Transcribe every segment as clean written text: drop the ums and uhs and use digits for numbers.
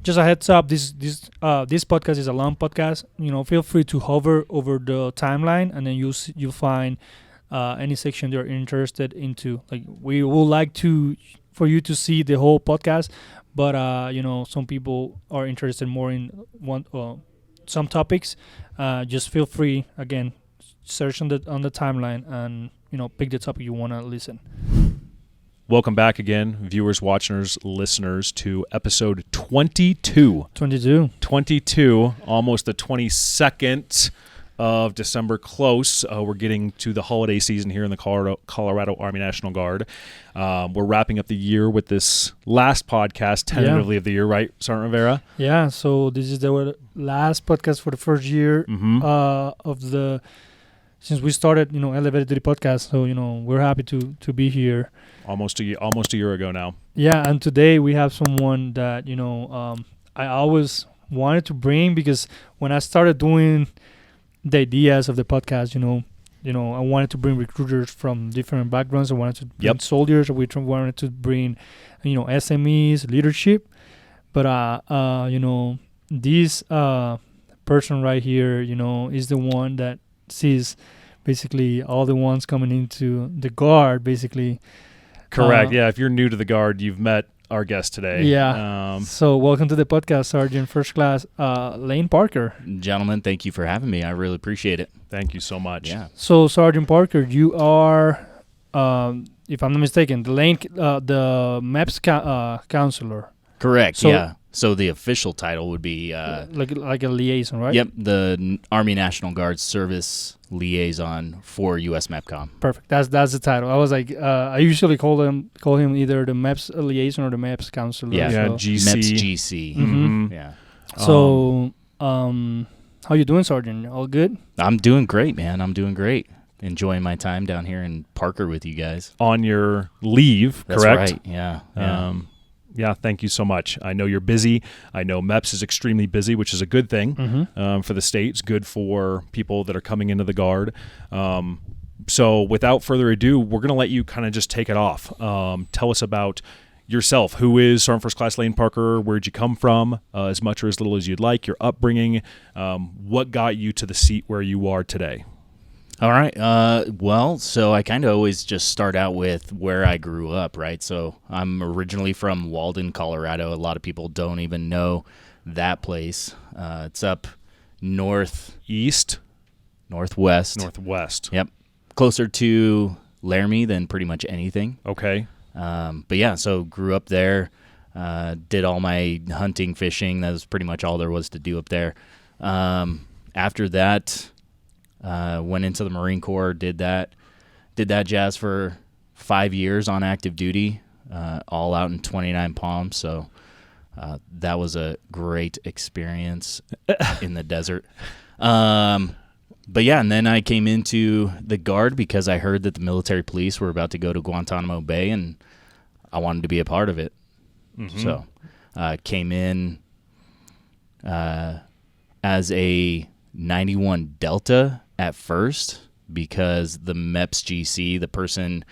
just a heads up, this podcast is a long podcast. Feel free to hover over the timeline, and then you'll find any section you're interested into. Like, we would like for you to see the whole podcast, but some people are interested more in some topics. Just feel free, again, search on the timeline, and pick the topic you want to listen. Welcome back again, viewers, watchers, listeners, to episode 22. 22, almost the 22nd of December, close. We're getting to the holiday season here in the Colorado Army National Guard. We're wrapping up the year with this last podcast, tentatively, of the year, right, Sergeant Rivera? Yeah, so this is the last podcast for the first year since we started, Elevated Duty Podcast. So, we're happy to be here. Almost a year ago now. Yeah, and today we have someone that, I always wanted to bring, because when I started doing the ideas of the podcast, I wanted to bring recruiters from different backgrounds. I wanted to bring soldiers. We wanted to bring, SMEs, leadership. But, this person right here, is the one that sees basically all the ones coming into the Guard, basically. Correct. If you're new to the Guard, you've met our guest today. Yeah. So welcome to the podcast, Sergeant First Class Lane Parker. Gentlemen, thank you for having me. I really appreciate it. Thank you so much. Yeah. So, Sergeant Parker, you are, if I'm not mistaken, the MEPS counselor. Correct. So, So the official title would be like a liaison, right? Yep, the Army National Guard Service Liaison for U.S. MEPCOM. Perfect. That's the title. I was like, I usually call him either the MEPS liaison or the MEPS counselor. Yeah, GC. MEPS GC. Mm-hmm. Yeah. So, how you doing, Sergeant? All good? I'm doing great, man. I'm doing great. Enjoying my time down here in Parker with you guys. On your leave, That's correct? Right. Yeah. Yeah, thank you so much. I know you're busy. I know MEPS is extremely busy, which is a good thing for the state. It's good for people that are coming into the Guard. So without further ado, we're going to let you kind of just take it off. Tell us about yourself. Who is Sergeant First Class Lane Parker? Where'd you come from? As much or as little as you'd like. Your upbringing. What got you to the seat where you are today? All right. Well, so I kind of always just start out with where I grew up, right? So I'm originally from Walden, Colorado. A lot of people don't even know that place. It's up northwest. Yep. Closer to Laramie than pretty much anything. Okay. But yeah, so grew up there. Did all my hunting, fishing. That was pretty much all there was to do up there. After that, went into the Marine Corps, did that jazz for 5 years on active duty, all out in 29 Palms. So that was a great experience in the desert. But yeah, and then I came into the Guard because I heard that the military police were about to go to Guantanamo Bay, and I wanted to be a part of it. Mm-hmm. So came in as a 91 Delta at first, because the MEPS GC, the person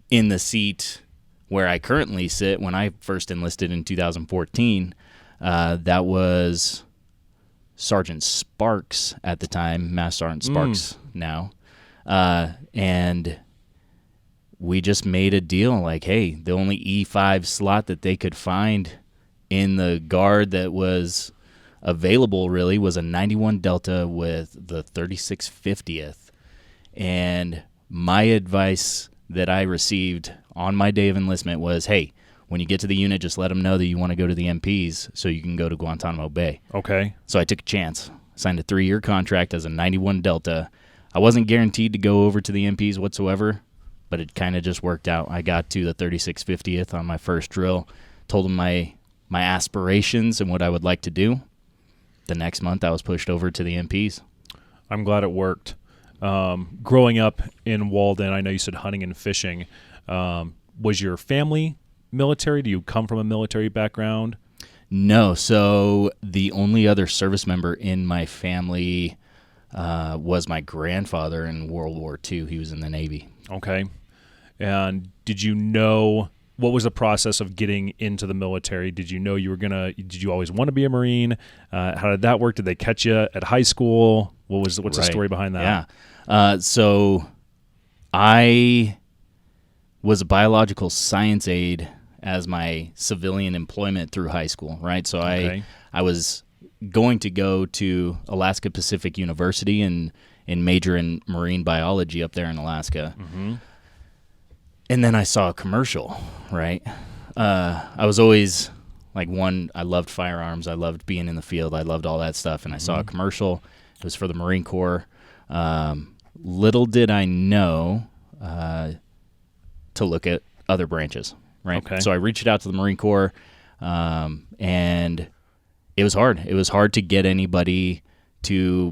in the seat where I currently sit, when I first enlisted in 2014, that was Sergeant Sparks at the time, Master Sergeant Sparks now. And we just made a deal like, hey, the only E5 slot that they could find in the Guard that was available really was a 91 Delta with the 3650th. And my advice that I received on my day of enlistment was, hey, when you get to the unit, just let them know that you want to go to the MPs so you can go to Guantanamo Bay. Okay. So I took a chance, signed a 3-year contract as a 91 Delta. I wasn't guaranteed to go over to the MPs whatsoever, but it kind of just worked out. I got to the 3650th on my first drill, told them my aspirations and what I would like to do. The next month, I was pushed over to the MPs. I'm glad it worked. Growing up in Walden, I know you said hunting and fishing. Was your family military? Do you come from a military background? No. So the only other service member in my family was my grandfather in World War II. He was in the Navy. Okay. And did you know what was the process of getting into the military? Did you know you were did you always want to be a Marine? How did that work? Did they catch you at high school? What's the story behind that? Yeah. So I was a biological science aide as my civilian employment through high school, right? So I was going to go to Alaska Pacific University and major in marine biology up there in Alaska. Mm-hmm. And then I saw a commercial, right? I was always like I loved firearms. I loved being in the field. I loved all that stuff. And I saw a commercial. It was for the Marine Corps. Little did I know to look at other branches, right? Okay. So I reached out to the Marine Corps, and it was hard. It was hard to get anybody to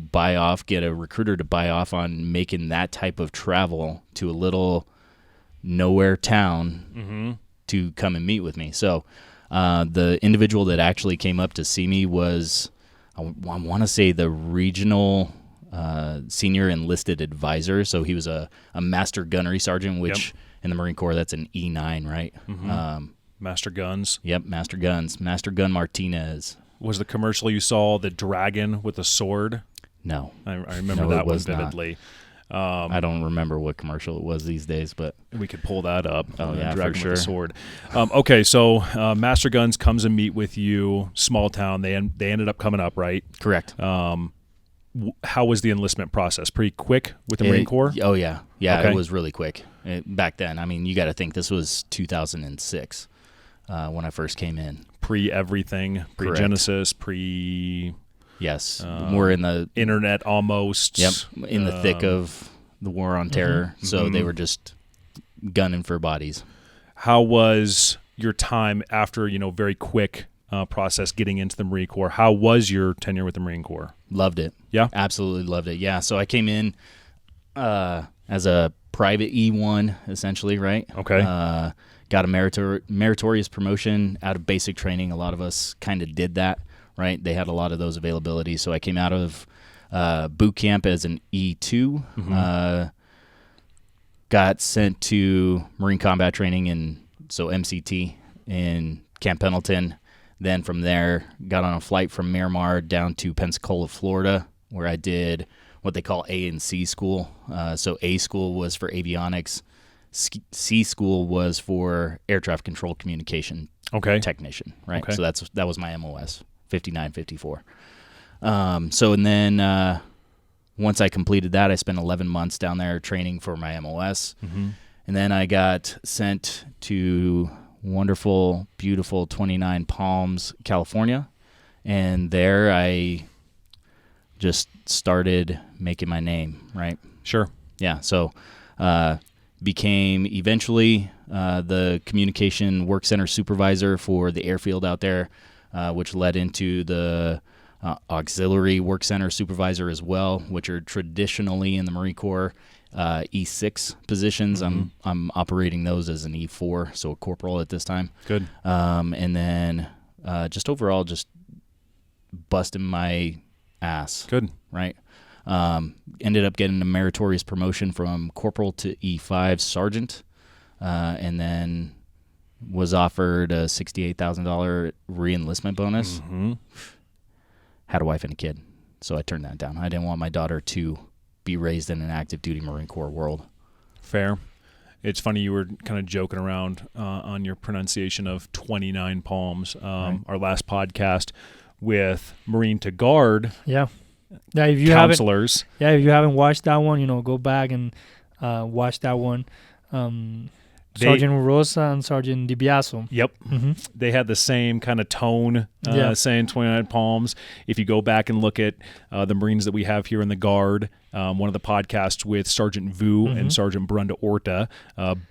get a recruiter to buy off on making that type of travel to a little nowhere town to come and meet with me. So the individual that actually came up to see me was, I want to say, the regional senior enlisted advisor. So he was a master gunnery sergeant, which in the Marine Corps, that's an E9, right? Mm-hmm. Master Guns. Yep, Master Guns. Master Gun Martinez. Was the commercial you saw the dragon with a sword? No. I remember that one vividly. I don't remember what commercial it was these days, but we could pull that up. Oh, yeah, dragon for sure. With a sword. Okay, so Master Guns comes and meet with you, small town. They ended up coming up, right? Correct. How was the enlistment process? Pretty quick with the Marine Corps? Oh, yeah. Yeah, Okay. It was really quick. Back then, I mean, you got to think this was 2006 when I first came in. Pre-everything, pre-Genesis, Yes, we're in the internet almost. Yep, in the thick of the war on terror. So they were just gunning for bodies. How was your time after, very quick process getting into the Marine Corps? How was your tenure with the Marine Corps? Loved it. Yeah? Absolutely loved it. Yeah, so I came in as a private E1, essentially, right? Okay. Got a meritorious promotion out of basic training. A lot of us kind of did that, right? They had a lot of those availabilities. So I came out of boot camp as an E2, got sent to Marine Combat Training, so MCT in Camp Pendleton. Then from there, got on a flight from Miramar down to Pensacola, Florida, where I did what they call A and C school. So A school was for avionics. C school was for air traffic control communication technician, right? Okay. So that was my MOS, 5954. And then once I completed that, I spent 11 months down there training for my MOS. Mm-hmm. And then I got sent to wonderful, beautiful 29 Palms, California. And there I just started making my name, right? Sure. Yeah, so became eventually the communication work center supervisor for the airfield out there, which led into the auxiliary work center supervisor as well, which are traditionally in the Marine Corps E6 positions. Mm-hmm. I'm operating those as an E4, so a corporal at this time. Good. And then just overall just busting my ass. Good. Right. Ended up getting a meritorious promotion from corporal to E5 sergeant, and then was offered a $68,000 re-enlistment bonus. Mm-hmm. Had a wife and a kid, so I turned that down. I didn't want my daughter to be raised in an active duty Marine Corps world. Fair. It's funny, you were kind of joking around on your pronunciation of 29 Palms. Right. Our last podcast with Marine to Guard. Yeah. Yeah, if you counselors. If you haven't watched that one, go back and watch that one. Sergeant Rosa and Sergeant DiBiaso. Yep. Mm-hmm. They had the same kind of tone saying 29 Palms. If you go back and look at the Marines that we have here in the Guard, one of the podcasts with Sergeant Vu and Sergeant Brenda Orta,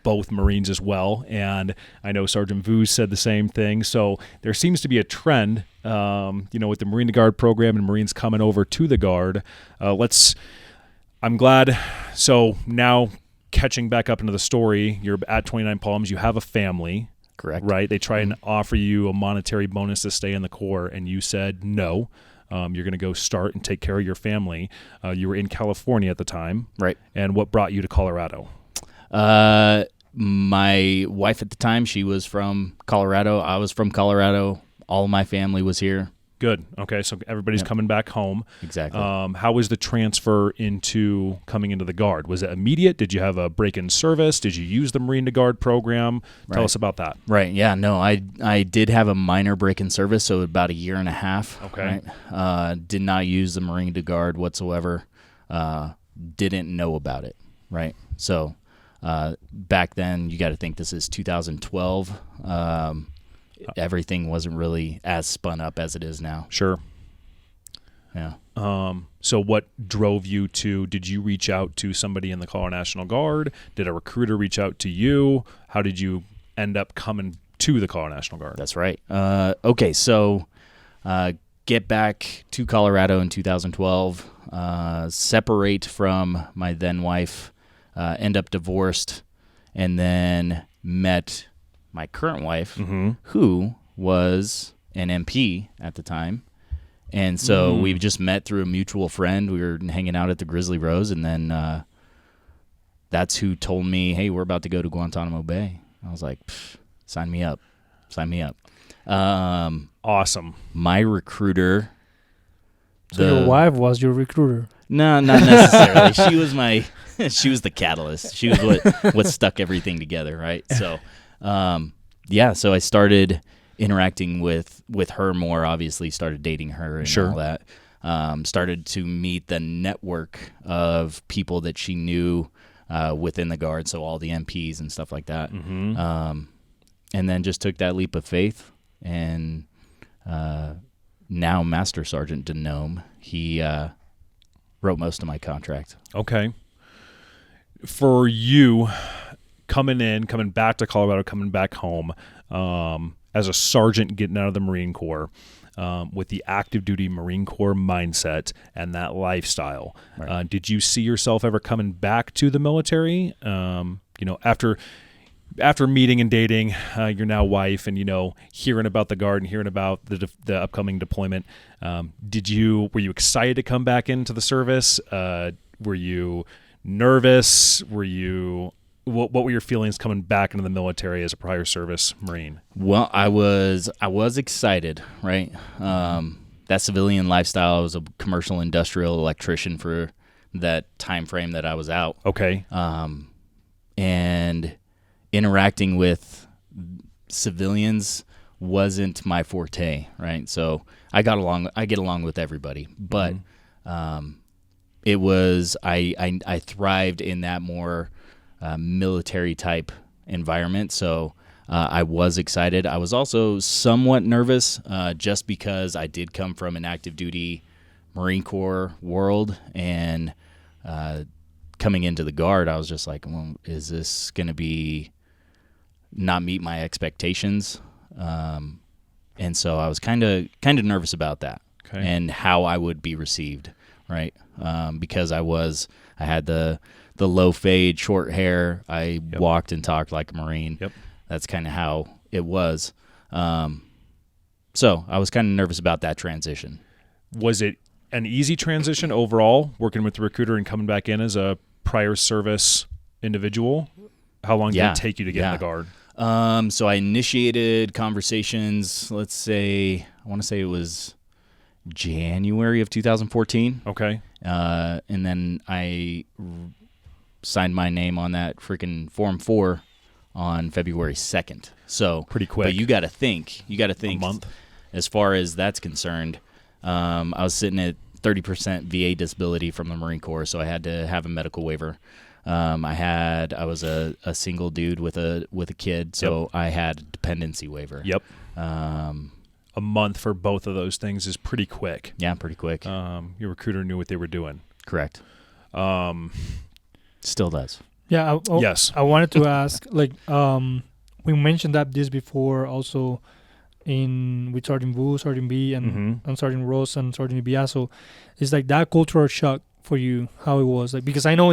both Marines as well. And I know Sergeant Vu said the same thing. So there seems to be a trend, with the Marine to Guard program and Marines coming over to the Guard. I'm glad. So now, catching back up into the story, you're at 29 Palms, you have a family. Correct. Right? They try and offer you a monetary bonus to stay in the Corps, and you said no. You're going to go start and take care of your family. You were in California at the time. Right. And what brought you to Colorado? My wife at the time, she was from Colorado. I was from Colorado. All of my family was here. Good. Okay, so everybody's coming back home. Exactly. How was the transfer into coming into the Guard? Was it immediate? Did you have a break-in service? Did you use the Marine to Guard program? Tell us about that. Right. Yeah. No, I did have a minor break-in service, so about a year and a half. Okay. Right? Did not use the Marine to Guard whatsoever. Didn't know about it. Right. So back then, you got to think this is 2012. Everything wasn't really as spun up as it is now. Sure. Yeah. So what drove you to, did you reach out to somebody in the Colorado National Guard? Did a recruiter reach out to you? How did you end up coming to the Colorado National Guard? That's right. Okay, so get back to Colorado in 2012, separate from my then wife, end up divorced, and then met my current wife, who was an MP at the time. And so we just met through a mutual friend. We were hanging out at the Grizzly Rose, and then that's who told me, hey, we're about to go to Guantanamo Bay. I was like, sign me up. Sign me up. Awesome. My recruiter. So your wife was your recruiter? No, not necessarily. She was the catalyst. She was what stuck everything together, right? So, so I started interacting with her more, obviously started dating her and all that. Started to meet the network of people that she knew within the Guard, so all the MPs and stuff like that. And then just took that leap of faith, and now Master Sergeant Denome, he wrote most of my contract. Okay. For you, coming back to Colorado, coming back home, as a sergeant getting out of the Marine Corps, with the active duty Marine Corps mindset and that lifestyle, right. Did you see yourself ever coming back to the military? After meeting and dating your now wife, and hearing about the Guard and hearing about the upcoming deployment, were you excited to come back into the service? Were you nervous? What were your feelings coming back into the military as a prior service Marine? Well, I was excited, right? That civilian lifestyle, I was a commercial industrial electrician for that time frame that I was out. Okay. And interacting with civilians wasn't my forte, right? So I get along with everybody, but it was I thrived in that more military type environment. So I was excited. I was also somewhat nervous just because I did come from an active duty Marine Corps world, and coming into the Guard, I was just like, well, is this going to not meet my expectations? And so I was kind of nervous about that, and how I would be received, right? Because I had the low fade, short hair. I walked and talked like a Marine. Yep. That's kind of how it was. So I was kind of nervous about that transition. Was it an easy transition overall, working with the recruiter and coming back in as a prior service individual? How long did it take you to get in the Guard? So I initiated conversations, let's say, I want to say it was January of 2014. Okay. And then I signed my name on that freaking Form 4 on February 2nd. So pretty quick. But you got to think a month. As far as that's concerned. I was sitting at 30% VA disability from the Marine Corps, so I had to have a medical waiver. I was a single dude with a kid, so I had a dependency waiver. Yep. A month for both of those things is pretty quick. Yeah, pretty quick. Your recruiter knew what they were doing. Correct. Still does. Yeah. Yes. I wanted to ask, we mentioned this before also with Sergeant Wu, Sergeant B, and Sergeant Ross and Sergeant Ibiaso. It's like that cultural shock for you, how it was. Because I know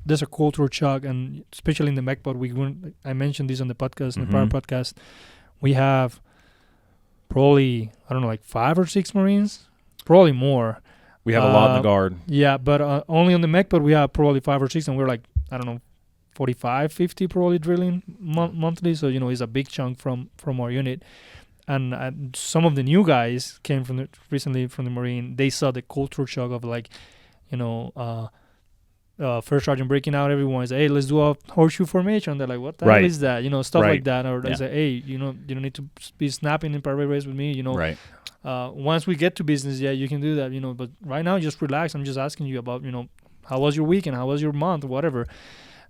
there's a cultural shock, and especially in the MECPOD, I mentioned this on the podcast, in the prior podcast, we have probably, 5 or 6 Marines, probably more. We have a lot in the Guard. Yeah, but only on the MECPOD we have probably 5 or 6, and we're 50 45, 50 probably drilling monthly. So, it's a big chunk from our unit. And some of the new guys came recently from the Marine. They saw the culture shock of like, first sergeant breaking out. Everyone is, hey, let's do a horseshoe formation. They're like, what the hell is that? Stuff like that. Or they say, hey, you don't need to be snapping in parade race with me. Right. Once we get to business, you can do that. But right now, just relax. I'm just asking you about, how was your weekend? How was your month? Whatever.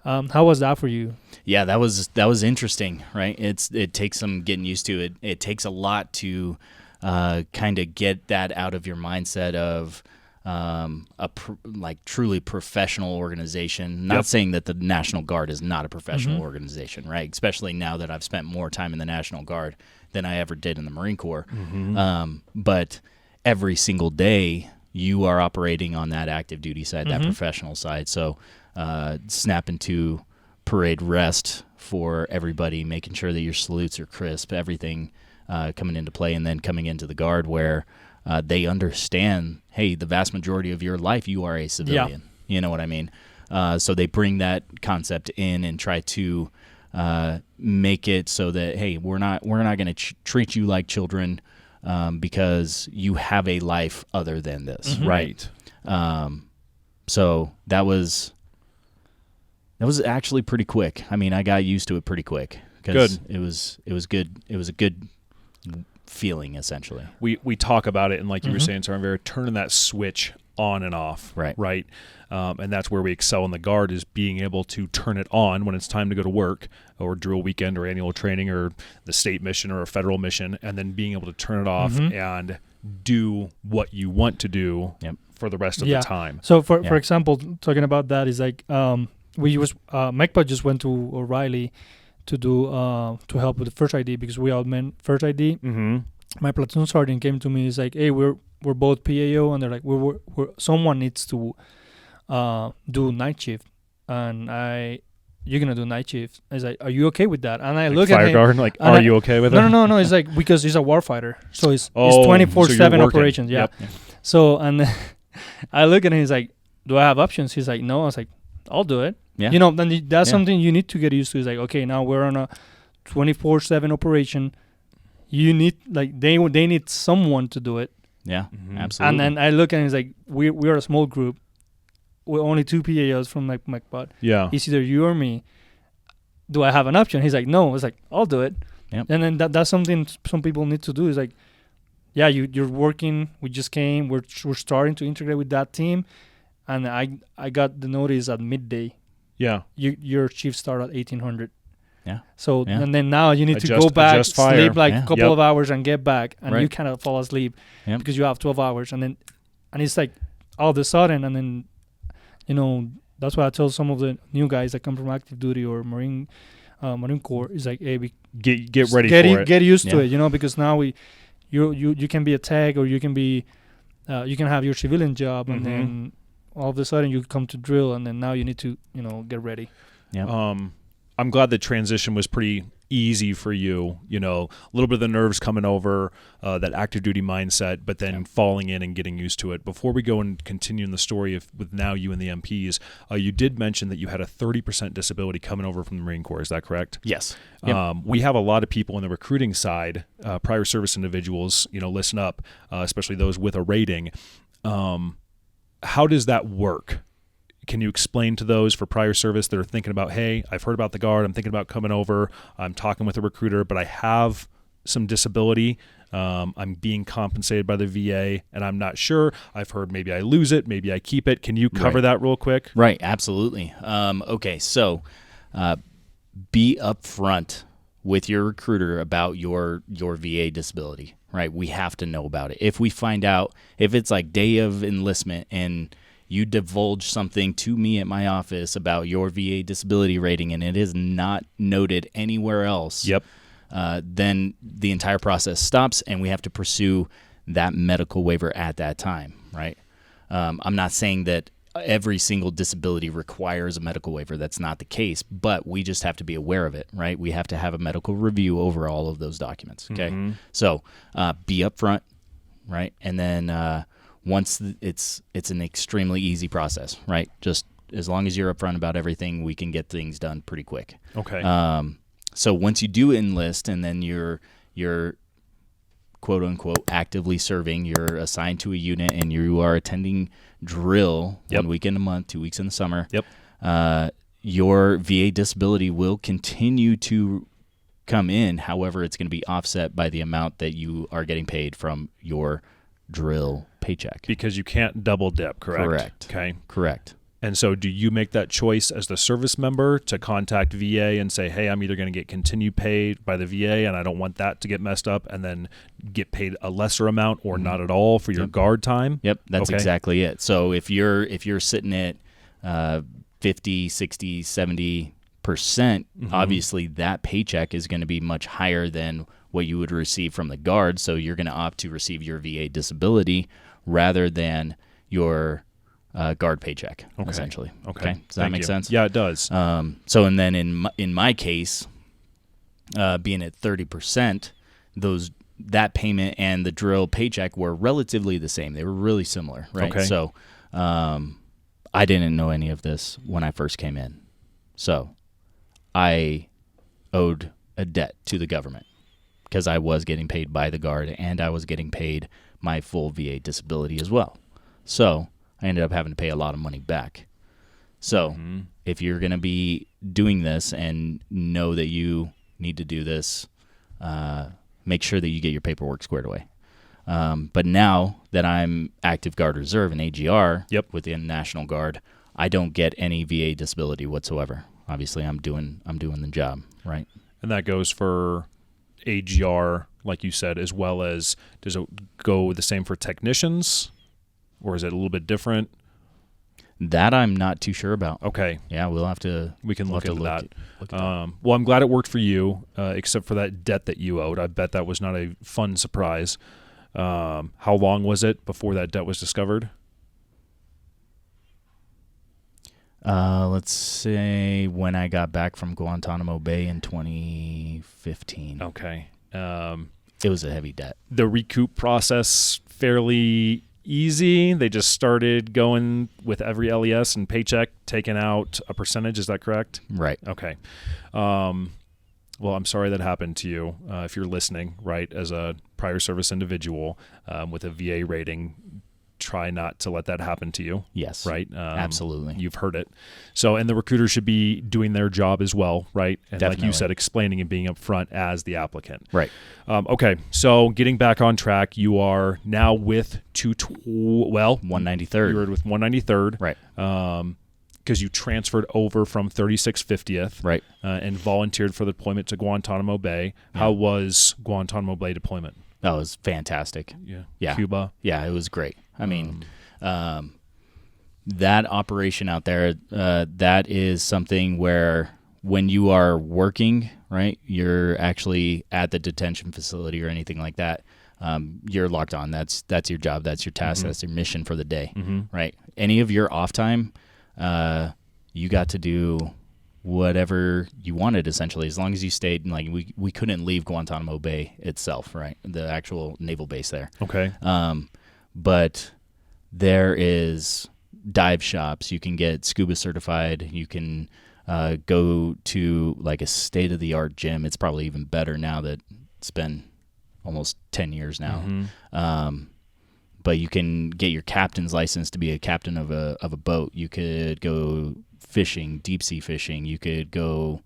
How was that for you? Yeah, that was interesting, right? It takes some getting used to it. It takes a lot to kind of get that out of your mindset of truly professional organization. Not saying that the National Guard is not a professional organization, right? Especially now that I've spent more time in the National Guard than I ever did in the Marine Corps. But every single day you are operating on that active duty side, that professional side. So snapping to parade rest for everybody, making sure that your salutes are crisp, everything coming into play, and then coming into the Guard where they understand, hey, the vast majority of your life you are a civilian. Yeah. You know what I mean? So they bring that concept in and try to make it so that, hey, we're not going to treat you like children because you have a life other than this, right? So that was actually pretty quick. I mean, I got used to it pretty quick because it was good. It was a good feeling, essentially. We talk about it, and like you were saying, Sarah, turning that switch on and off, right? And that's where we excel in the Guard, is being able to turn it on when it's time to go to work or drill weekend or annual training or the state mission or a federal mission, and then being able to turn it off and do what you want to do for the rest of the time. So for example, talking about that is like MECPA just went to O'Reilly to do to help with the first ID because we all meant first ID. My platoon sergeant came to me. He's like, "Hey, we're both PAO," and they're like, "We're someone needs to do night shift," and you're gonna do night shift. I was like, "Are you okay with that?" And I look at him. Guard, like, are you okay with it? No. It's like because he's a warfighter, so it's 24/7 operations. Yeah. Yep. So and I look at him. He's like, "Do I have options?" He's like, "No." I was like, "I'll do it." Yeah. Then that's something you need to get used to. Is like, okay, now we're on a 24/7 operation. You need they need someone to do it. Yeah, absolutely. And then I look at it, it's like we're a small group. We're only 2 PAOs from MECPA. Yeah, it's either you or me. Do I have an option? He's like, no. It's like, I'll do it. Yep. And then that's something some people need to do. Is like, yeah, you're working. We just came. We're starting to integrate with that team, and I got the notice at midday. Yeah. Your shift start at 1800. Yeah. So and then now you need to go back, sleep a couple of hours, and get back, and you kind of fall asleep because you have 12 hours, and it's like all of a sudden, and then that's why I tell some of the new guys that come from active duty or Marine Corps is like, hey, get ready for it, get used to it, because now you can be a tag or you can be you can have your civilian job, and then all of a sudden you come to drill, and then now you need to get ready. Yeah. I'm glad the transition was pretty easy for you. A little bit of the nerves coming over, that active duty mindset, but then falling in and getting used to it. Before we go and continue in the story with now you and the MPs, you did mention that you had a 30% disability coming over from the Marine Corps. Is that correct? Yes. We have a lot of people on the recruiting side, prior service individuals, listen up, especially those with a rating. How does that work? Can you explain to those for prior service that are thinking about, hey, I've heard about the Guard, I'm thinking about coming over, I'm talking with a recruiter, but I have some disability, I'm being compensated by the VA, and I'm not sure. I've heard maybe I lose it, maybe I keep it. Can you cover that real quick? Right, absolutely. Okay, so be upfront with your recruiter about your VA disability, right? We have to know about it. If we find out, if it's like day of enlistment and you divulge something to me at my office about your VA disability rating and it is not noted anywhere else, then the entire process stops and we have to pursue that medical waiver at that time, right? I'm not saying that every single disability requires a medical waiver. That's not the case, but we just have to be aware of it, right? We have to have a medical review over all of those documents, okay? So be upfront, right? And then once it's an extremely easy process, right? Just as long as you're upfront about everything, we can get things done pretty quick. Okay. So once you do enlist and then you're quote unquote actively serving, you're assigned to a unit and you are attending drill 1 weekend a month, 2 weeks in the summer. Your VA disability will continue to come in. However, it's going to be offset by the amount that you are getting paid from your drill paycheck. Because you can't double dip, correct? Correct. Okay. Correct. And so do you make that choice as the service member to contact VA and say, hey, I'm either going to get continued paid by the VA and I don't want that to get messed up, and then get paid a lesser amount or not at all for your guard time? Yep, that's exactly it. So if you're sitting at 50, 60, 70%, obviously that paycheck is going to be much higher than what you would receive from the guard. So you're going to opt to receive your VA disability rather than your guard paycheck, essentially. Okay. Does that make sense? Yeah, it does. So and then in my case, being at 30%, that payment and the drill paycheck were relatively the same. They were really similar, right? Okay. So I didn't know any of this when I first came in. So I owed a debt to the government because I was getting paid by the guard and I was getting paid my full VA disability as well. So I ended up having to pay a lot of money back. So if you're going to be doing this and know that you need to do this, make sure that you get your paperwork squared away. But now that I'm active Guard Reserve and AGR within National Guard, I don't get any VA disability whatsoever. Obviously, I'm doing the job, right? And that goes for AGR, like you said, as well as, does it go the same for technicians? Or is it a little bit different? That I'm not too sure about. Okay. Yeah, we can look into that. Look at that. Well, I'm glad it worked for you, except for that debt that you owed. I bet that was not a fun surprise. How long was it before that debt was discovered? Let's say when I got back from Guantanamo Bay in 2015. Okay. It was a heavy debt. The recoup process fairly easy. They just started going with every LES and paycheck, taking out a percentage. Is that correct? Right. Okay. Well, I'm sorry that happened to you. If you're listening, right, as a prior service individual with a VA rating, try not to let that happen to you. Yes. Right? Absolutely. You've heard it. So, and the recruiter should be doing their job as well, right? And Definitely. like you said, explaining and being upfront as the applicant. Right. Okay. So getting back on track, you are now with 193rd. You were with 193rd. Right. Because you transferred over from 3650th. Right. And volunteered for the deployment to Guantanamo Bay. Yeah. How was Guantanamo Bay deployment? That was fantastic. Yeah. Cuba. Yeah, it was great. I mean, that operation out there, that is something where when you are working, right, you're actually at the detention facility or anything like that, you're locked on. That's your job. That's your task. That's your mission for the day, right? Any of your off time, you got to do whatever you wanted, essentially, as long as you stayed. Like we couldn't leave Guantanamo Bay itself, right? The actual naval base there. Okay. But there is dive shops. You can get scuba certified. You can go to like a state-of-the-art gym. It's probably even better now that it's been almost 10 years now. But you can get your captain's license to be a captain of a boat. You could go fishing, deep sea fishing. You could go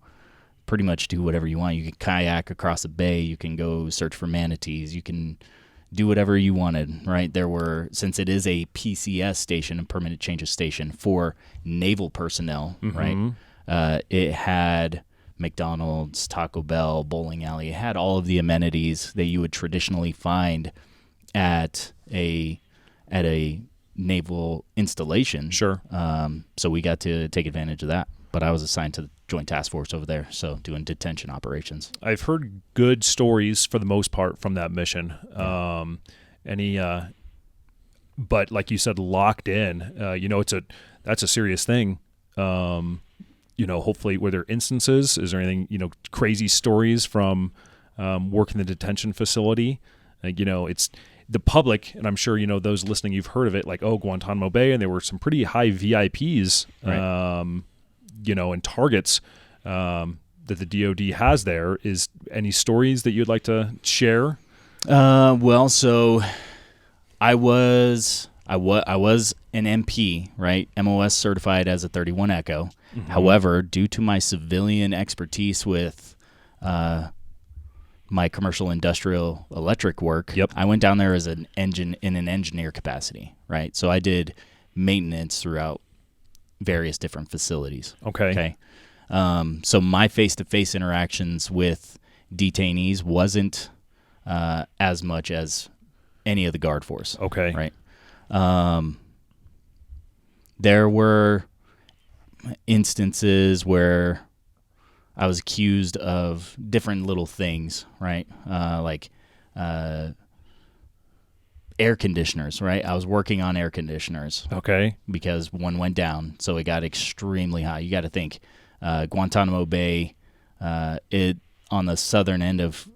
pretty much do whatever you want. You can kayak across the bay. You can go search for manatees. You can do whatever you wanted, right? There were, since it is a PCS station, a permanent change of station for naval personnel, right? It had McDonald's, Taco Bell, bowling alley. It had all of the amenities that you would traditionally find at a naval installation. Sure. So we got to take advantage of that. But I was assigned to the Joint Task Force over there, so doing detention operations. I've heard good stories for the most part from that mission. But like you said, locked in. That's a serious thing. Hopefully, were there instances? Is there anything crazy stories from working the detention facility? the public, and I'm sure those listening, you've heard of it, like Guantanamo Bay, and there were some pretty high VIPs, Right. And targets that the DoD has there. Is any stories that you'd like to share? Well, so I was an MP, right? MOS certified as a 31 Echo. Mm-hmm. However, due to my civilian expertise with my commercial industrial electric work, Yep. I went down there as an engineer capacity, right? So I did maintenance throughout various different facilities. Okay. So my face-to-face interactions with detainees wasn't as much as any of the guard force. Okay. Right. There were instances where I was accused of different little things, right? Like air conditioners, right? I was working on air conditioners Okay. because one went down, so it got extremely hot. You got to think, Guantanamo Bay, it on the southern end of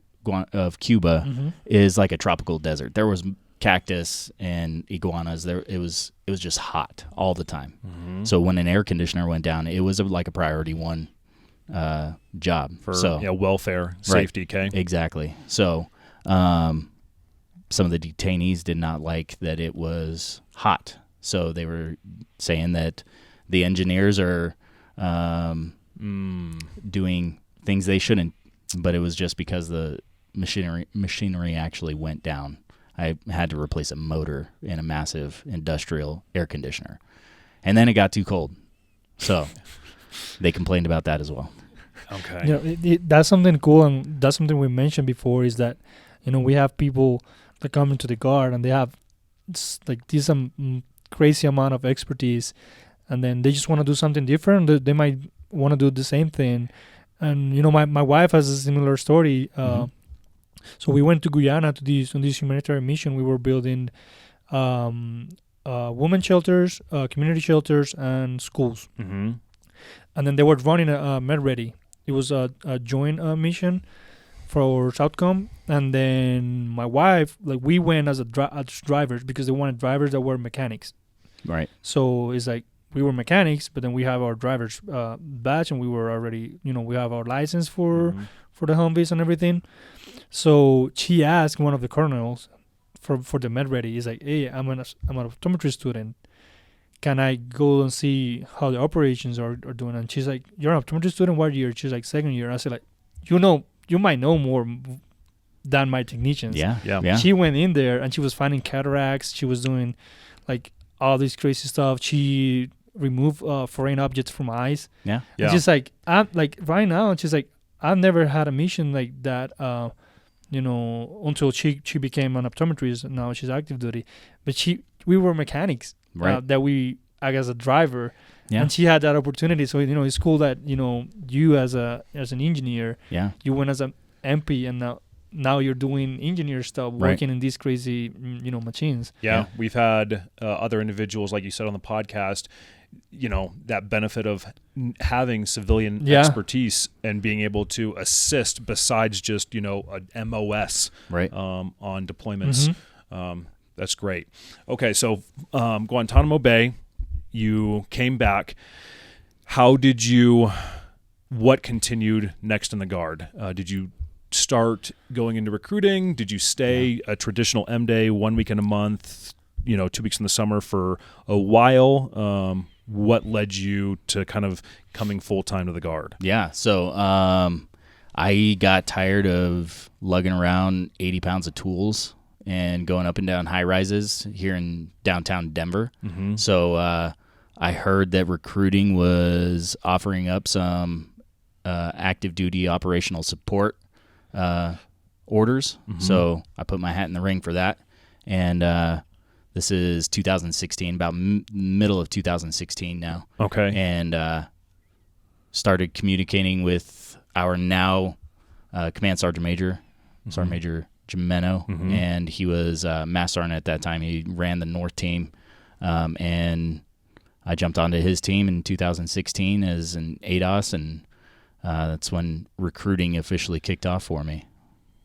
Cuba is like a tropical desert. There was cactus and iguanas. It was just hot all the time. Mm-hmm. So when an air conditioner went down, it was like a priority one job For welfare, safety. Okay. Exactly. So some of the detainees did not like that it was hot. So they were saying that the engineers are doing things they shouldn't, but it was just because the machinery actually went down. I had to replace a motor in a massive industrial air conditioner. And then it got too cold. So they complained about that as well. Okay. That's something cool, and that's something we mentioned before, is that we have people that come into the guard and they have this crazy amount of expertise, and then they just want to do something different. They might want to do the same thing. And my wife has a similar story. So we went to Guyana on this humanitarian mission. We were building women shelters, community shelters, and schools. Mm-hmm. And then they were running a Med Ready. It was a joint mission for Southcom. And then my wife, we went as drivers because they wanted drivers that were mechanics. Right. So it's like we were mechanics, but then we have our driver's badge, and we were already, we have our license for the Humvees and everything. So she asked one of the colonels for the Med Ready. He's like, "Hey, I'm an optometry student. Can I go and see how the operations are doing?" And she's like, "You're an optometry student? What year?" She's like, "Second year." I said, like, you might know more than my technicians. Yeah. She went in there and she was finding cataracts. She was doing like all this crazy stuff. She removed foreign objects from eyes. Yeah. And she's like, I'm like right now. And she's like, I've never had a mission like that. Until she became an optometrist. Now she's active duty, but we were mechanics. Right. That I guess a driver. Yeah. And she had that opportunity. So it's cool that you as an engineer. Yeah. You went as an MP, and now you're doing engineer stuff, working in these crazy machines. Yeah. We've had other individuals, like you said on the podcast, that benefit of having civilian expertise and being able to assist besides just a MOS right on deployments. That's great. Okay, so Guantanamo Bay, you came back. What continued next in the Guard? Did you start going into recruiting? Did you stay a traditional M-Day, 1 week in a month, 2 weeks in the summer for a while? What led you to kind of coming full-time to the Guard? Yeah, so I got tired of lugging around 80 pounds of tools and going up and down high-rises here in downtown Denver. Mm-hmm. So I heard that recruiting was offering up some active duty operational support orders. Mm-hmm. So I put my hat in the ring for that. And this is 2016, about middle of 2016 now. Okay. And started communicating with our now Command Sergeant Major, Sergeant Major Jimeno, and he was Master Sergeant at that time. He ran the North team, and I jumped onto his team in 2016 as an ADOS, and that's when recruiting officially kicked off for me.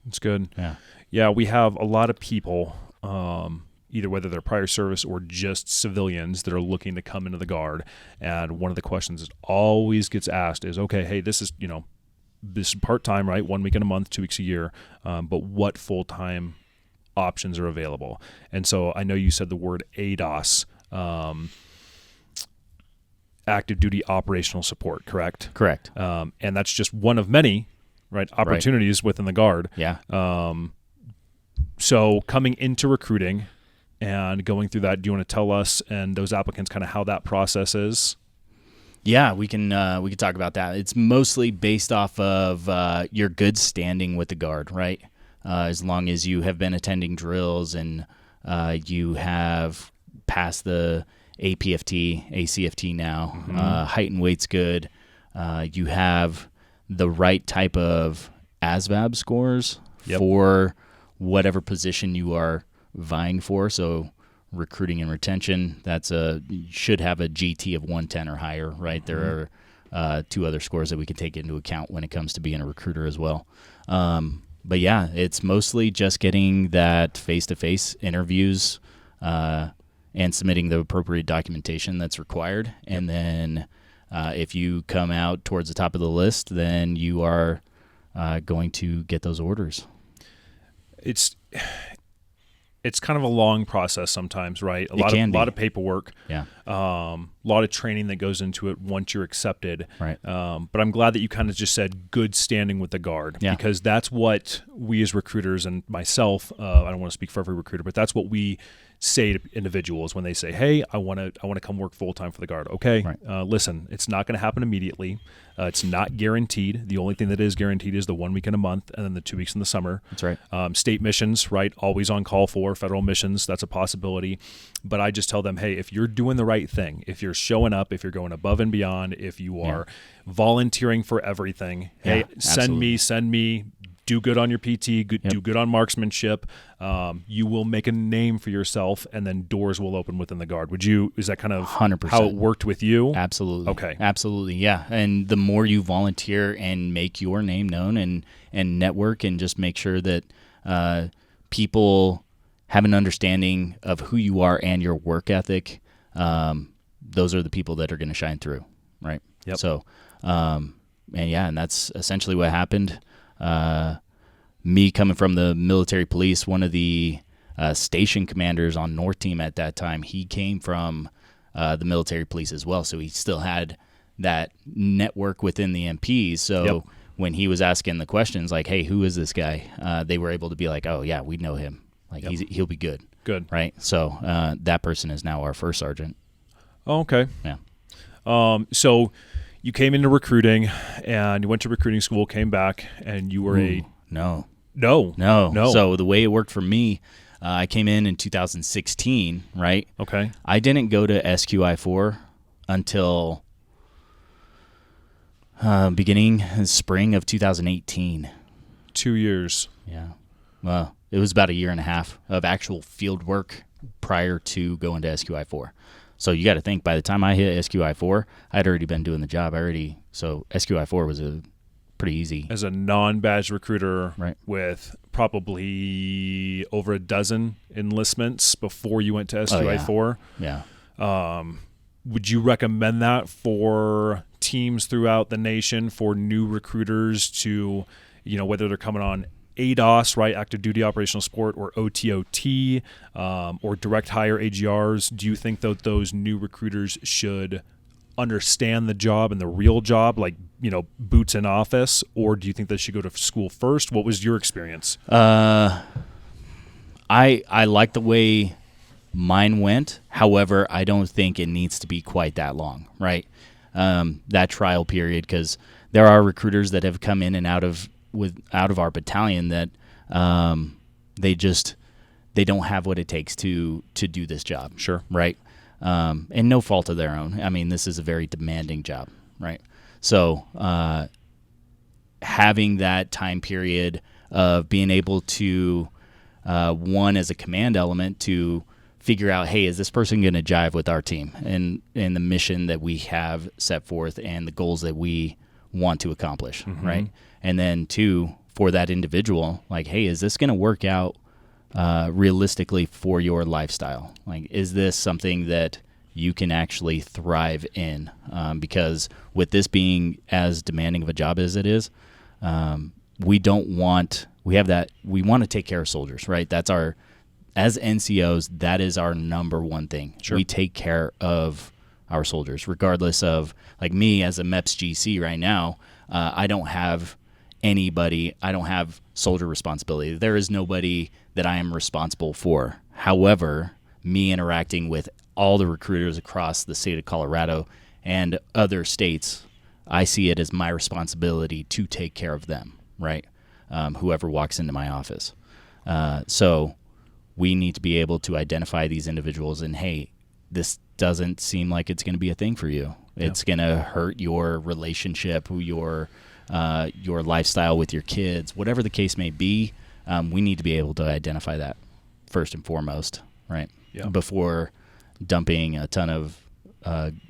That's good. Yeah. Yeah, we have a lot of people either whether they're prior service or just civilians that are looking to come into the Guard. And one of the questions that always gets asked is, okay, hey, this is part-time, right? 1 week in a month, 2 weeks a year. But what full-time options are available? And so I know you said the word ADOS, active duty operational support, correct? Correct. And that's just one of many, right, opportunities within the Guard. Yeah. So coming into recruiting and going through that, do you want to tell us and those applicants kind of how that process is? Yeah, we can talk about that. It's mostly based off of your good standing with the Guard, right? As long as you have been attending drills and you have passed the ACFT now, height and weight's good, you have the right type of ASVAB scores for whatever position you are vying for. So recruiting and retention, you should have a GT of 110 or higher, right? There are 2 other scores that we can take into account when it comes to being a recruiter as well. But yeah, it's mostly just getting that face-to-face interviews and submitting the appropriate documentation that's required. And then if you come out towards the top of the list, then you are going to get those orders. It's kind of a long process sometimes, right? A lot of paperwork. Yeah. A lot of training that goes into it once you're accepted. Right. But I'm glad that you kind of just said good standing with the Guard, because that's what we as recruiters and myself, I don't want to speak for every recruiter, but that's what we say to individuals when they say, hey, I want to come work full time for the Guard. Okay. Right. Listen, it's not going to happen immediately. It's not guaranteed. The only thing that is guaranteed is the 1 week in a month and then the 2 weeks in the summer. That's right. State missions, right? Always on call for federal missions. That's a possibility. But I just tell them, hey, if you're doing the right thing, if you're showing up, if you're going above and beyond, if you are volunteering for everything, hey, send me, do good on your PT, do good on marksmanship. You will make a name for yourself, and then doors will open within the Guard. Is that kind of 100%. How it worked with you? Absolutely. Okay. Absolutely, yeah. And the more you volunteer and make your name known and network and just make sure that people have an understanding of who you are and your work ethic, those are the people that are going to shine through, right? Yep. So, and that's essentially what happened. Me coming from the military police, one of the station commanders on North Team at that time, he came from the military police as well. So he still had that network within the MPs. So when he was asking the questions like, hey, who is this guy? They were able to be like, oh, yeah, we know him. Like he'll be good. Good. Right? So that person is now our first sergeant. Oh, okay. Yeah. So you came into recruiting and you went to recruiting school, came back, and you were No. So the way it worked for me, I came in 2016, right? Okay. I didn't go to SQI4 until spring of 2018. 2 years. Yeah. Well, it was about a year and a half of actual field work prior to going to SQI4. So you got to think, by the time I hit SQI4, I'd already been doing the job. So SQI4 was a pretty easy. As a non-badge recruiter, right, with probably over a dozen enlistments before you went to SQI4. Yeah. Would you recommend that for teams throughout the nation, for new recruiters to, whether they're coming on ADOS, right, active duty operational support, or OTOT, or direct hire AGRs? Do you think that those new recruiters should understand the job and the real job, like, boots in office, or do you think they should go to school first? What was your experience? I like the way mine went. However, I don't think it needs to be quite that long, right? That trial period, because there are recruiters that have come in and out of our battalion that they don't have what it takes to do this job. Sure. Right. And no fault of their own. I mean, this is a very demanding job, right? So having that time period of being able to, one, as a command element, to figure out, hey, is this person going to jive with our team and the mission that we have set forth and the goals that we want to accomplish, right? And then, two, for that individual, like, hey, is this going to work out realistically for your lifestyle? Like, is this something that you can actually thrive in? Because with this being as demanding of a job as it is, we want to take care of soldiers, right? As NCOs, that is our number one thing. Sure. We take care of our soldiers, regardless of, like me as a MEPS GC right now, I don't have anybody, I don't have soldier responsibility. There is nobody that I am responsible for. However, me interacting with all the recruiters across the state of Colorado and other states, I see it as my responsibility to take care of them, right? Whoever walks into my office. So we need to be able to identify these individuals and, hey, this doesn't seem like it's going to be a thing for you. Yeah. It's going to hurt your relationship, your lifestyle with your kids, whatever the case may be. We need to be able to identify that first and foremost, right? Yeah. Before dumping a ton of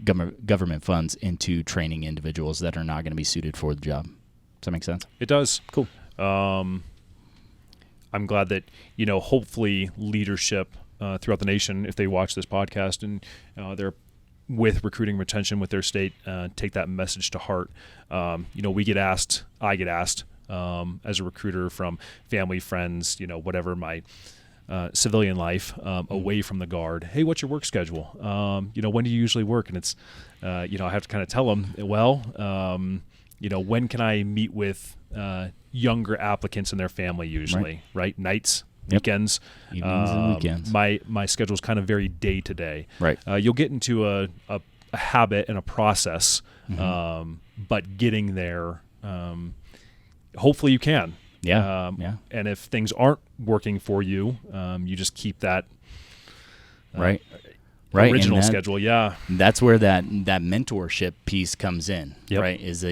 government funds into training individuals that are not going to be suited for the job. Does that make sense? It does. Cool. I'm glad that, hopefully leadership throughout the nation, if they watch this podcast and they're with recruiting retention with their state, take that message to heart. I get asked as a recruiter from family, friends, whatever my civilian life away from the Guard. Hey, what's your work schedule? When do you usually work? And it's, I have to kind of tell them, when can I meet with younger applicants and their family usually, right? Nights, weekends. Evenings and weekends. My schedule is kind of very day to day. Right. You'll get into a habit and a process, but getting there, hopefully you can. Yeah. And if things aren't working for you, you just keep that right. original schedule. Yeah. That's where that mentorship piece comes in, right? Is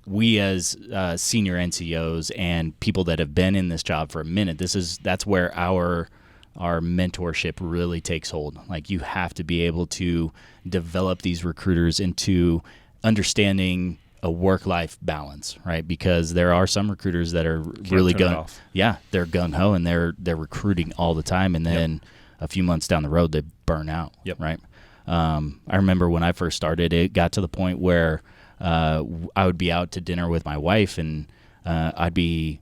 we as senior NCOs and people that have been in this job for a minute, that's where our mentorship really takes hold. Like, you have to be able to develop these recruiters into understanding a work-life balance, right? Because there are some recruiters that are really they're gung-ho and they're recruiting all the time, and then a few months down the road they burn out, right? I remember when I first started, it got to the point where I would be out to dinner with my wife, and I'd be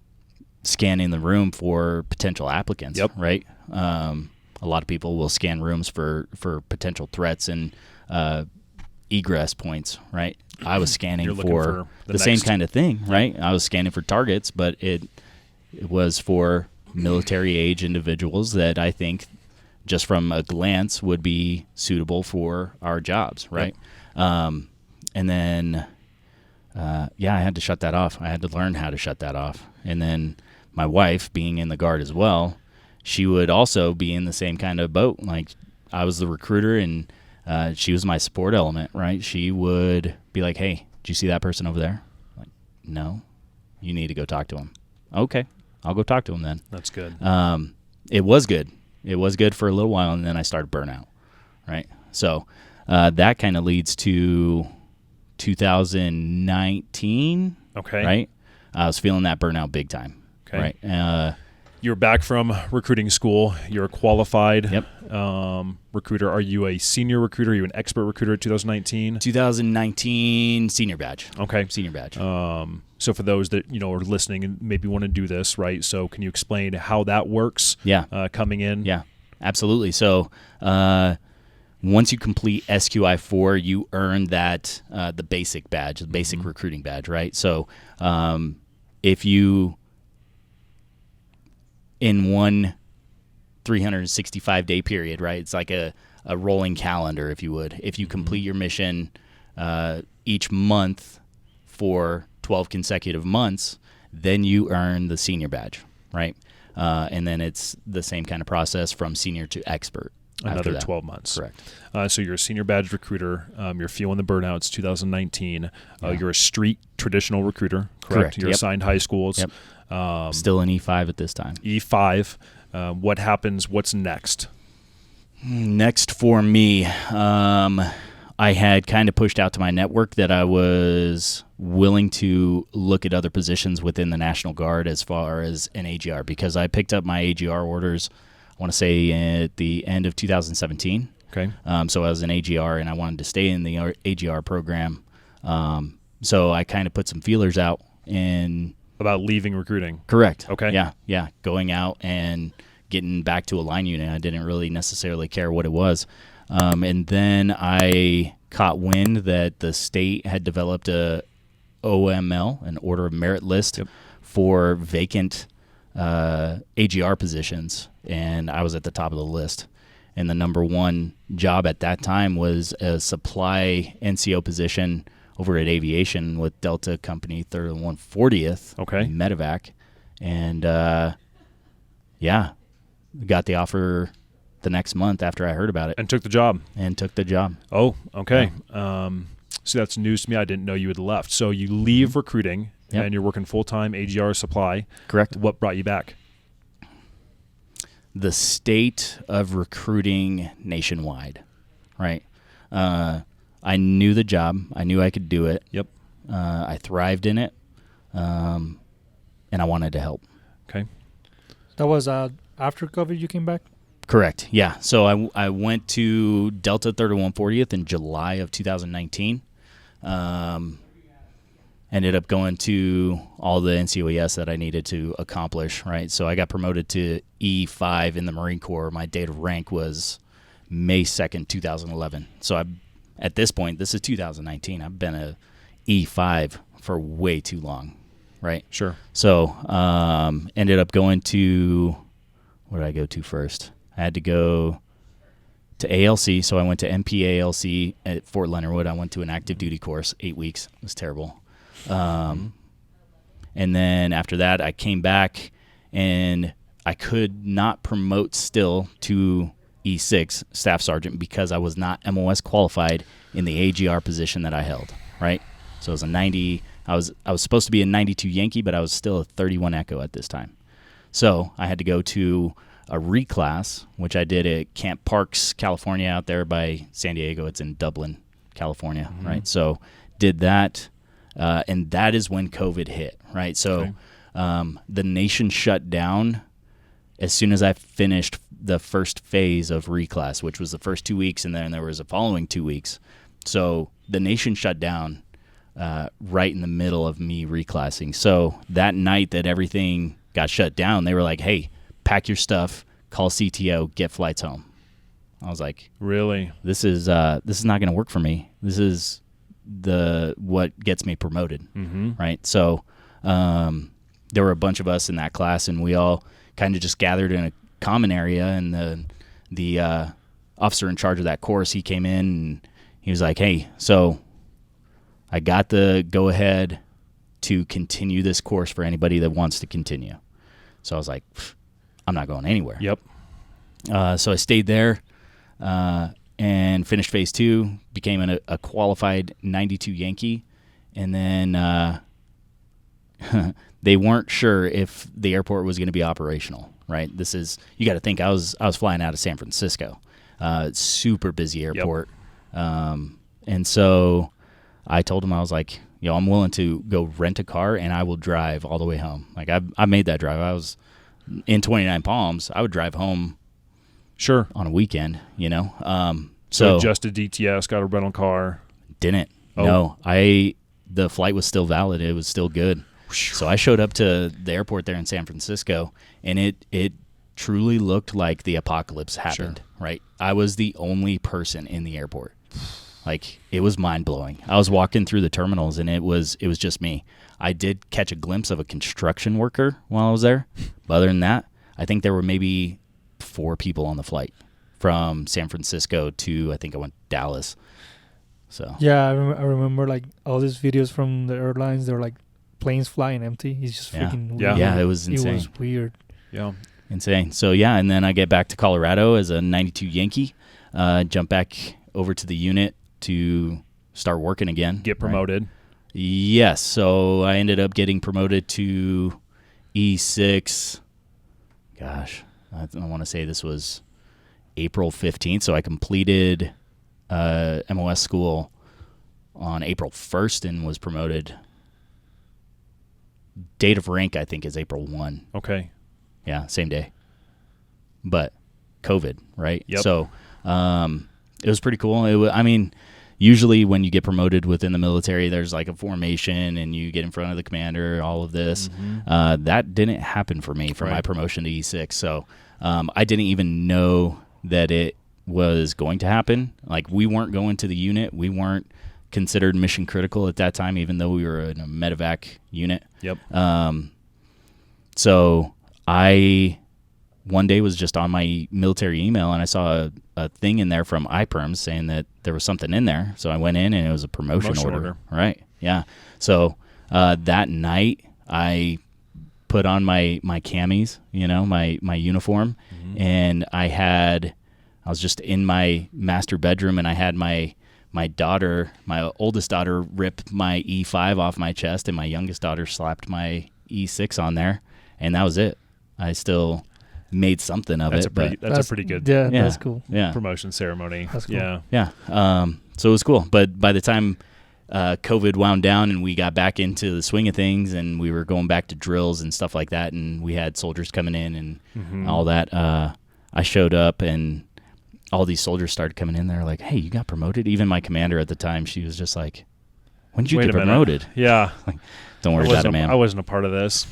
scanning the room for potential applicants, right? A lot of people will scan rooms for potential threats and egress points, right? I was scanning for the same kind of thing, right? I was scanning for targets, but it was for military age individuals that I think just from a glance would be suitable for our jobs, right? And then, I had to shut that off. I had to learn how to shut that off. And then my wife, being in the Guard as well, she would also be in the same kind of boat. Like, I was the recruiter and she was my support element, right? She would be like, hey, did you see that person over there? Like, no, you need to go talk to him. Okay, I'll go talk to him then. That's good. It was good. It was good for a little while, and then I started burnout, right? So that kind of leads to 2019, okay, right? I was feeling that burnout big time, okay. Right? You're back from recruiting school. You're a qualified Yep. Recruiter. Are you a senior recruiter? Are you an expert recruiter at 2019? 2019 senior badge. Okay. Senior badge. So for those that are listening and maybe want to do this, right? So can you explain how that works? Yeah. Coming in. Yeah. Absolutely. So once you complete SQI-4, you earn that the basic badge, the basic recruiting badge, right? So if you in one 365-day period, right? It's like a rolling calendar, if you would. If you complete your mission each month for 12 consecutive months, then you earn the senior badge, right? And then it's the same kind of process from senior to expert. Another 12 months. Correct. So you're a senior badge recruiter. You're feeling the burnouts 2019. You're a street traditional recruiter, correct? You're assigned high schools. Yep. Still in E5 at this time. E5. What happens? What's next? Next for me, I I had kind of pushed out to my network that I was willing to look at other positions within the National Guard as far as an AGR, because I picked up my AGR orders, I want to say at the end of 2017. Okay. So I was an AGR, and I wanted to stay in the AGR program. So I kind of put some feelers out. And About leaving recruiting. correct. Okay. Yeah. Going out and getting back to a line unit. I didn't really necessarily care what it was. And then I caught wind that the state had developed a OML, an Order of Merit list, for vacant AGR positions, and I was at the top of the list. And the number one job at that time was a supply NCO position over at Aviation with Delta Company 3rd and 140th, Medevac. And, got the offer the next month after I heard about it. And took the job. Oh, okay. So that's news to me. I didn't know you had left. So you leave recruiting, and you're working full-time AGR supply. Correct. What brought you back? The state of recruiting nationwide, right? I knew the job. I knew I could do it. Yep. I thrived in it, and I wanted to help. Okay. That was after COVID you came back? Correct. Yeah. So I went to Delta 3rd and 140th in July of 2019. Ended up going to all the NCOES that I needed to accomplish, right? So I got promoted to E5 in the Marine Corps. My date of rank was May 2nd, 2011. So at this point, this is 2019. I've been a E5 for way too long, right? Sure. So ended up going to, where did I go to first? I had to go to ALC, so I went to MPALC at Fort Leonard Wood. I went to an active duty course, 8 weeks. It was terrible. And then after that, I came back, and I could not promote still to E6 Staff Sergeant because I was not MOS qualified in the AGR position that I held, right? So it was a 90. I was supposed to be a 92 Yankee, but I was still a 31 Echo at this time. So I had to go to a reclass, which I did at Camp Parks, California, out there by San Diego. It's in Dublin, California, right? So did that, and that is when COVID hit, right? So the nation shut down as soon as I finished the first phase of reclass, which was the first 2 weeks, and then there was a following 2 weeks. So the nation shut down right in the middle of me reclassing. So that night that everything got shut down, they were like, hey, pack your stuff, call CTO, get flights home. I was like, really? This is not going to work for me. This is what gets me promoted, right? So there were a bunch of us in that class, and we all kind of just gathered in a common area. And the officer in charge of that course, he came in and he was like, hey, so I got the go-ahead to continue this course for anybody that wants to continue. So I was like, I'm not going anywhere. Yep. So I stayed there and finished phase 2, became a qualified 92 Yankee, and then they weren't sure if the airport was going to be operational, right? You got to think, I was flying out of San Francisco, super busy airport. Yep. And so I told him, I was like, I'm willing to go rent a car and I will drive all the way home. Like I made that drive. I was in 29 Palms. I would drive home. Sure. On a weekend, So adjusted DTS, got a rental car. Didn't. Oh. No. The flight was still valid. It was still good. So I showed up to the airport there in San Francisco, and it truly looked like the apocalypse happened, right? I was the only person in the airport. Like, it was mind-blowing. I was walking through the terminals, and it was just me. I did catch a glimpse of a construction worker while I was there. But other than that, I think there were maybe 4 people on the flight from San Francisco to, I think I went Dallas. So yeah, I remember like all these videos from the airlines. They were like planes flying empty. It's just freaking weird. Yeah, it was insane. It was weird. Yeah. Insane. So yeah, and then I get back to Colorado as a 92 Yankee, jump back over to the unit to start working again. Get promoted. Right? Yes. So I ended up getting promoted to E6. Gosh, I want to say this was April 15th. So I completed MOS school on April 1st and was promoted. Date of rank, I think, is April 1. Okay. Yeah, same day. But COVID, right? Yep. So it was pretty cool. I mean, usually when you get promoted within the military, there's like a formation and you get in front of the commander, all of this. That didn't happen for me for my promotion to E6. So I didn't even know that it was going to happen. Like, we weren't going to the unit. We weren't considered mission critical at that time, even though we were in a medevac unit. Yep. So I one day was just on my military email, and I saw a thing in there from iPerms saying that there was something in there. So I went in, and it was a promotion order. Right. Yeah. So that night I put on my camis, my uniform, and I was just in my master bedroom, and I had my oldest daughter rip my E5 off my chest, and my youngest daughter slapped my E6 on there, and that was it. I still made something of it. That's a pretty good that's cool. Yeah. promotion ceremony. That's cool. Yeah. Yeah. So it was cool. But by the time COVID wound down and we got back into the swing of things and we were going back to drills and stuff like that, and we had soldiers coming in and all that, I showed up and all these soldiers started coming in there like, hey, you got promoted? Even my commander at the time, she was just like, when did you get promoted? Yeah. Like, don't worry about it, man. I wasn't a part of this.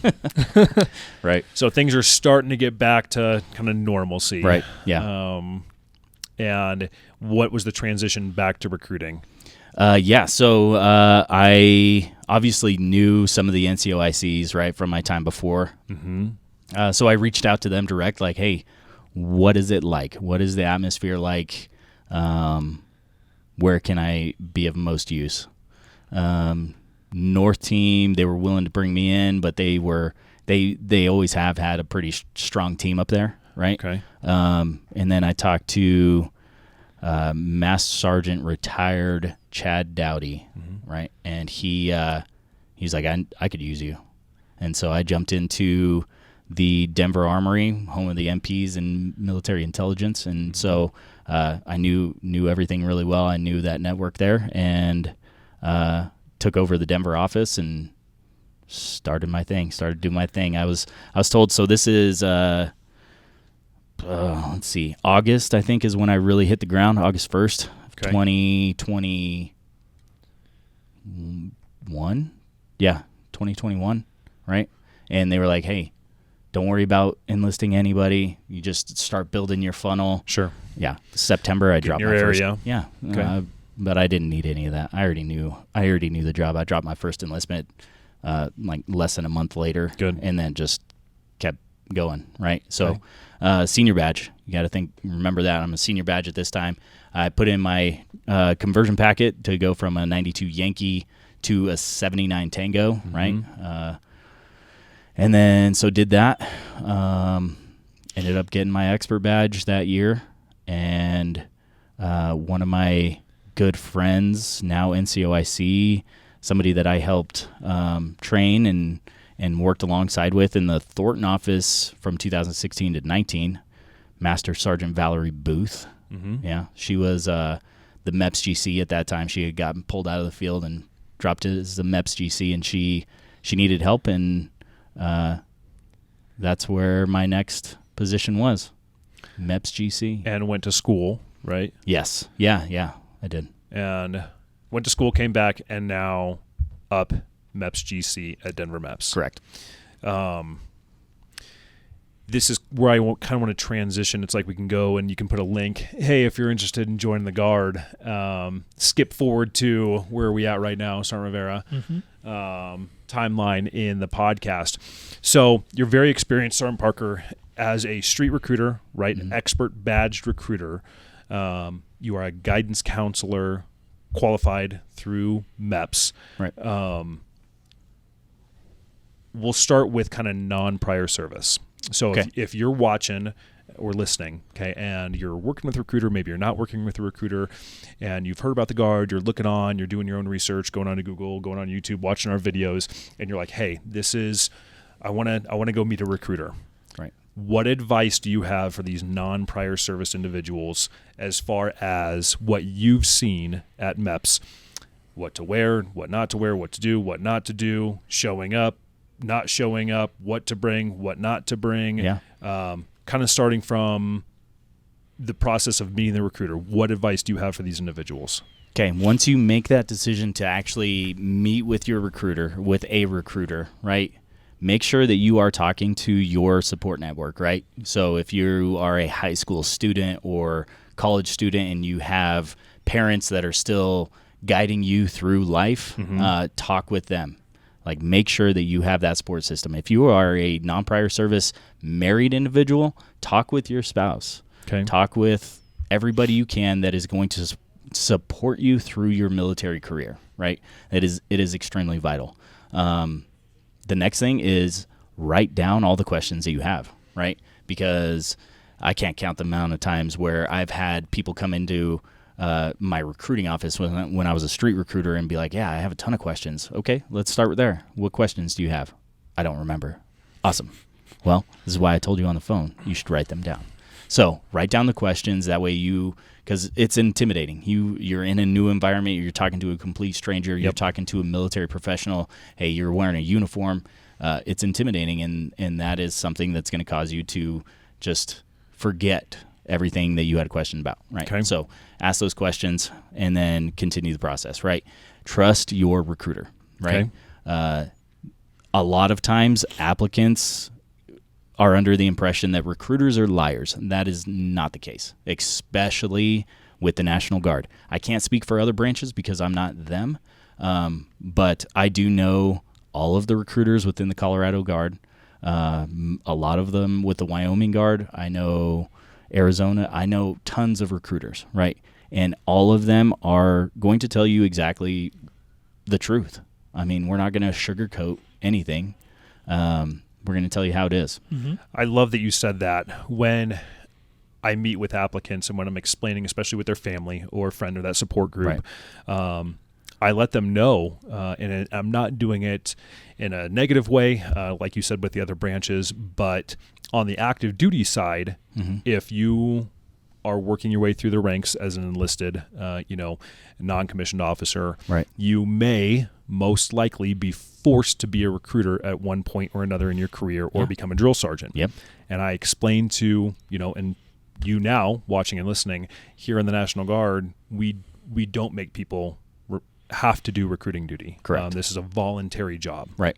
Right. So things are starting to get back to kind of normalcy. Right. Yeah. And what was the transition back to recruiting? So I obviously knew some of the NCOICs, right, from my time before. So I reached out to them direct, like, hey, what is it like? What is the atmosphere like? Where can I be of most use? North team, they were willing to bring me in, but they always have had a pretty strong team up there, right? Okay. And then I talked to Master Sergeant retired Chad Dowdy, right? And he's like, I could use you. And so I jumped into the Denver Armory, home of the MPs and military intelligence. And so I knew everything really well. I knew that network there, and took over the Denver office and started doing my thing. I was told, so this is, let's see, August, I think, is when I really hit the ground, August 1st, 2021. Yeah, 2021, right? And they were like, hey, don't worry about enlisting anybody. You just start building your funnel. Sure. Yeah. September, I dropped your my area. first. Yeah. Okay. But I didn't need any of that. I already knew the job. I dropped my first enlistment like less than a month later. Good. And then just kept going, right? So senior badge, you got to remember that. I'm a senior badge at this time. I put in my conversion packet to go from a 92 Yankee to a 79 Tango, right? And then so did that. Ended up getting my expert badge that year. And one of my good friends, now NCOIC, somebody that I helped train and worked alongside with in the Thornton office from 2016 to 19, Master Sergeant Valerie Booth. Yeah, she was the MEPS GC at that time. She had gotten pulled out of the field and dropped as the MEPS GC, and she needed help, and that's where my next position was, MEPS GC. And went to school, right? Yes. Yeah, I did. And went to school, came back, and now up MEPS GC at Denver MEPS. Correct. This is where I kind of want to transition. It's like we can go and you can put a link. Hey, if you're interested in joining the Guard, skip forward to where are we at right now, Sergeant Rivera, timeline in the podcast. So you're very experienced, Sergeant Parker, as a street recruiter, right? An expert badged recruiter. You are a guidance counselor qualified through MEPS. Right. We'll start with kind of non-prior service. So if you're watching or listening, okay, and you're working with a recruiter, maybe you're not working with a recruiter, and you've heard about the Guard, you're looking on, you're doing your own research, going on to Google, going on YouTube, watching our videos, and you're like, hey, I want to go meet a recruiter. Right. what advice do you have for these non-prior service individuals as far as what you've seen at MEPS? What to wear, what not to wear, what to do, what not to do, showing up, not showing up, what to bring, what not to bring. Yeah. Kind of starting from the process of meeting the recruiter. What advice do you have for these individuals? Okay, once you make that decision to actually meet with your recruiter, with a recruiter, right, make sure that you are talking to your support network, right? So if you are a high school student or college student and you have parents that are still guiding you through life, talk with them. Like, make sure that you have that support system. If you are a non-prior service married individual, talk with your spouse. Okay. Talk with everybody you can that is going to support you through your military career, right? It is extremely vital. The next thing is write down all the questions that you have, right? Because I can't count the amount of times where I've had people come into my recruiting office when I was a street recruiter and be like, yeah, I have a ton of questions. Okay, let's start there. What questions do you have? I don't remember. Awesome. Well, this is why I told you on the phone. You should write them down. So write down the questions. That way because it's intimidating. You're in a new environment. You're talking to a complete stranger. You're talking to a military professional. Hey, you're wearing a uniform. It's intimidating, and that is something that's going to cause you to just forget everything that you had a question about, right? Okay. So ask those questions and then continue the process, right? Trust your recruiter, right? Okay. A lot of times applicants are under the impression that recruiters are liars. And that is not the case, especially with the National Guard. I can't speak for other branches because I'm not them, but I do know all of the recruiters within the Colorado Guard, a lot of them with the Wyoming Guard. I know Arizona. I know tons of recruiters, right? And all of them are going to tell you exactly the truth. I mean, we're not going to sugarcoat anything. We're going to tell you how it is. Mm-hmm. I love that you said that. When I meet with applicants and when I'm explaining, especially with their family or friend or that support group, I let them know, and I'm not doing it in a negative way, like you said with the other branches, but on the active duty side, if you are working your way through the ranks as an enlisted, non-commissioned officer, you may most likely be forced to be a recruiter at one point or another in your career or become a drill sergeant. Yep. And I explained to, and you now watching and listening here in the National Guard, we don't make people have to do recruiting duty. Correct. This is a voluntary job. Right.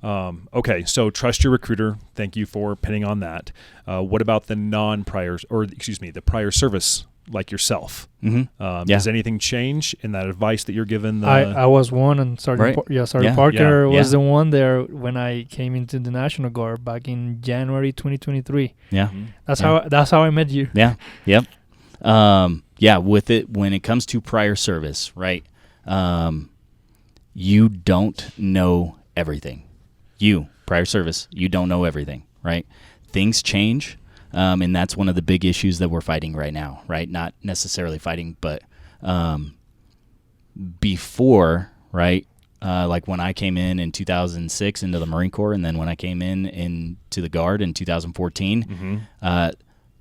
Okay, so trust your recruiter. Thank you for pinning on that. What about the the prior service like yourself? Does anything change in that advice that you're given? I was one, and Sergeant Parker was the one there when I came into the National Guard back in January 2023. Yeah. That's how I met you. Yeah. Yep. With it, when it comes to prior service, right? You don't know everything. Prior service, you don't know everything, right? Things change, and that's one of the big issues that we're fighting right now, right? Not necessarily fighting, but before, right? Like when I came in 2006 into the Marine Corps, and then when I came into the Guard in 2014,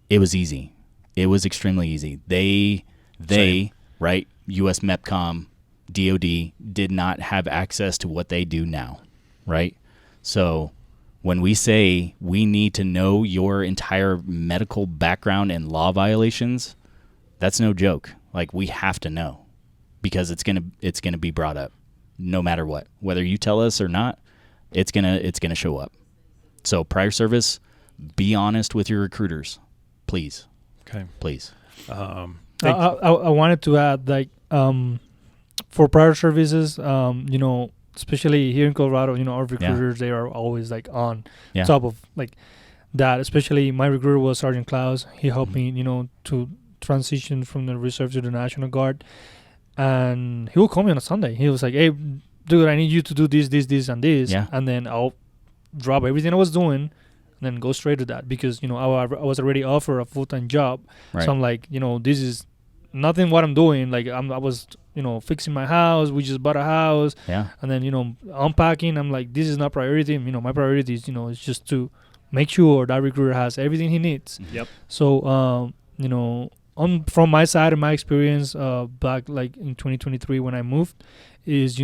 it was easy. It was extremely easy. They right, U.S. MEPCOM, DOD did not have access to what they do now, right? So when we say we need to know your entire medical background and law violations, that's no joke. Like, we have to know, because it's gonna be brought up no matter what. Whether you tell us or not, it's gonna show up. So prior service, be honest with your recruiters, please. Okay. Please. I wanted to add, like, for prior services, especially here in Colorado, our recruiters, they are always like on top of like that. Especially my recruiter was Sergeant Klaus. He helped me, to transition from the reserve to the National Guard. And he will call me on a Sunday. He was like, hey, dude, I need you to do this, and this. Yeah. And then I'll drop everything I was doing and then go straight to that, because, I was already offered a full-time job. Right. So I'm like, this is nothing what I'm doing. Like, I was fixing my house. We just bought a house. Yeah. And then, unpacking. I'm like, this is not priority. My priority is, is just to make sure that recruiter has everything he needs. Yep. So, from my side and my experience back like in 2023 when I moved, is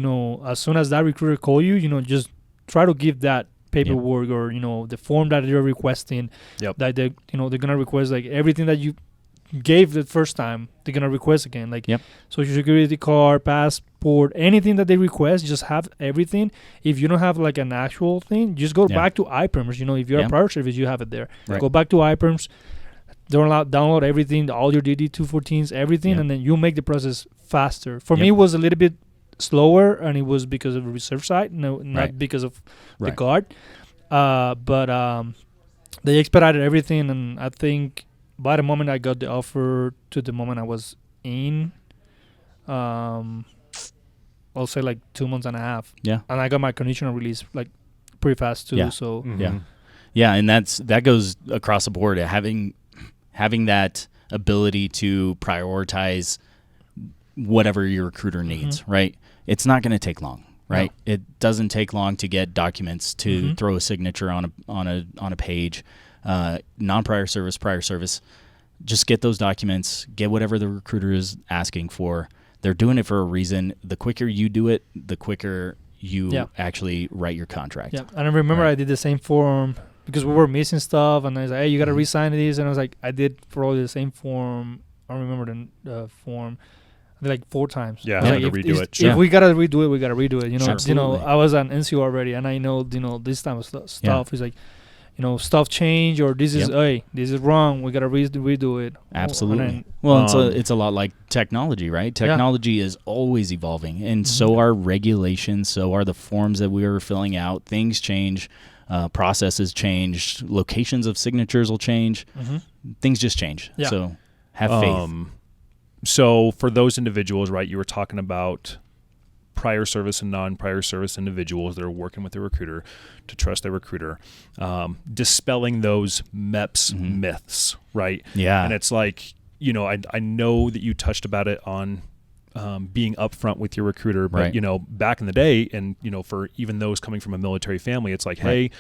as soon as that recruiter call you, just try to give that paperwork or the form that you're requesting. Yep. That they're gonna request like everything that you gave the first time, they're gonna request again, like social security card, passport, anything that they request, just have everything. If you don't have like an actual thing, just go back to iPerms. If you're a prior service, you have it there. Go back to iPerms, download everything, all your DD-214s, everything, and then you make the process faster. For me, it was a little bit slower, and it was because of the reserve side, not because of the guard. But they expedited everything, and I think by the moment I got the offer to the moment I was in, I'll say like 2 months and a half. Yeah. And I got my conditional release like pretty fast too. Yeah. So yeah, and that goes across the board. Having that ability to prioritize whatever your recruiter needs, right? It's not going to take long, right? No. It doesn't take long to get documents to throw a signature on a page. Non-prior service, prior service, just get those documents, get whatever the recruiter is asking for. They're doing it for a reason. The quicker you do it, the quicker you actually write your contract. Yeah, and I remember I did the same form because we were missing stuff, and I was like, hey, you got to re-sign these, and I was like, I did probably the same form. I don't remember the form. I did like 4 times. Yeah, I had to redo it. If we got to redo it, we got to redo it. I was on NCO already, and I know, this type of stuff is like, stuff change, or this is this is wrong. We gotta redo it. Absolutely. It's a lot like technology, right? Technology is always evolving, and so are regulations. So are the forms that we are filling out. Things change, processes change, locations of signatures will change. Things just change. Yeah. So have faith. So for those individuals, right? You were talking about prior service and non-prior service individuals that are working with their recruiter to trust their recruiter, dispelling those MEPS myths, right? Yeah. And it's like, I know that you touched about it on being upfront with your recruiter, but, back in the day, and, for even those coming from a military family, it's like, hey,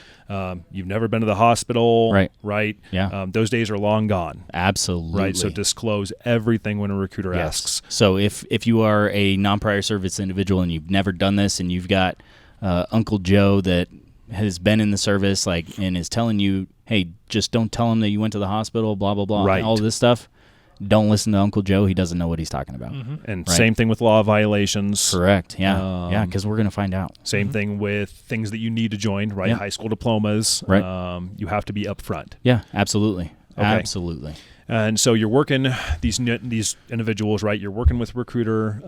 you've never been to the hospital, right? Yeah. Those days are long gone. Absolutely. Right. So disclose everything when a recruiter asks. So if you are a non-prior service individual and you've never done this, and you've got Uncle Joe that has been in the service, and is telling you, hey, just don't tell him that you went to the hospital, blah, blah, blah, all this stuff. Don't listen to Uncle Joe. He doesn't know what he's talking about. And same thing with law violations. Correct. Yeah. Because we're going to find out. Same thing with things that you need to join, right? High school diplomas. Right. You have to be upfront. Yeah, absolutely. Okay. Absolutely. And so you're working these individuals, right? You're working with a recruiter.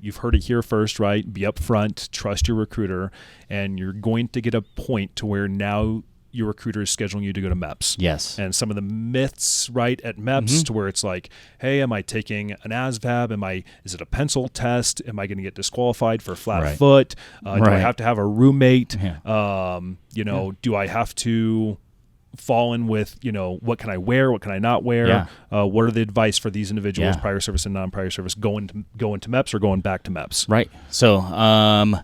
You've heard it here first, right? Be upfront, trust your recruiter, and you're going to get a point to where now your recruiter is scheduling you to go to MEPS. Yes. And some of the myths, right, at MEPS to where it's like, hey, am I taking an ASVAB? Is it a pencil test? Am I going to get disqualified for flat foot? Do I have to have a roommate? Yeah. Do I have to fall in with, what can I wear? What can I not wear? Yeah. What are the advice for these individuals, prior service and non-prior service, going to MEPS or going back to MEPS? Right. So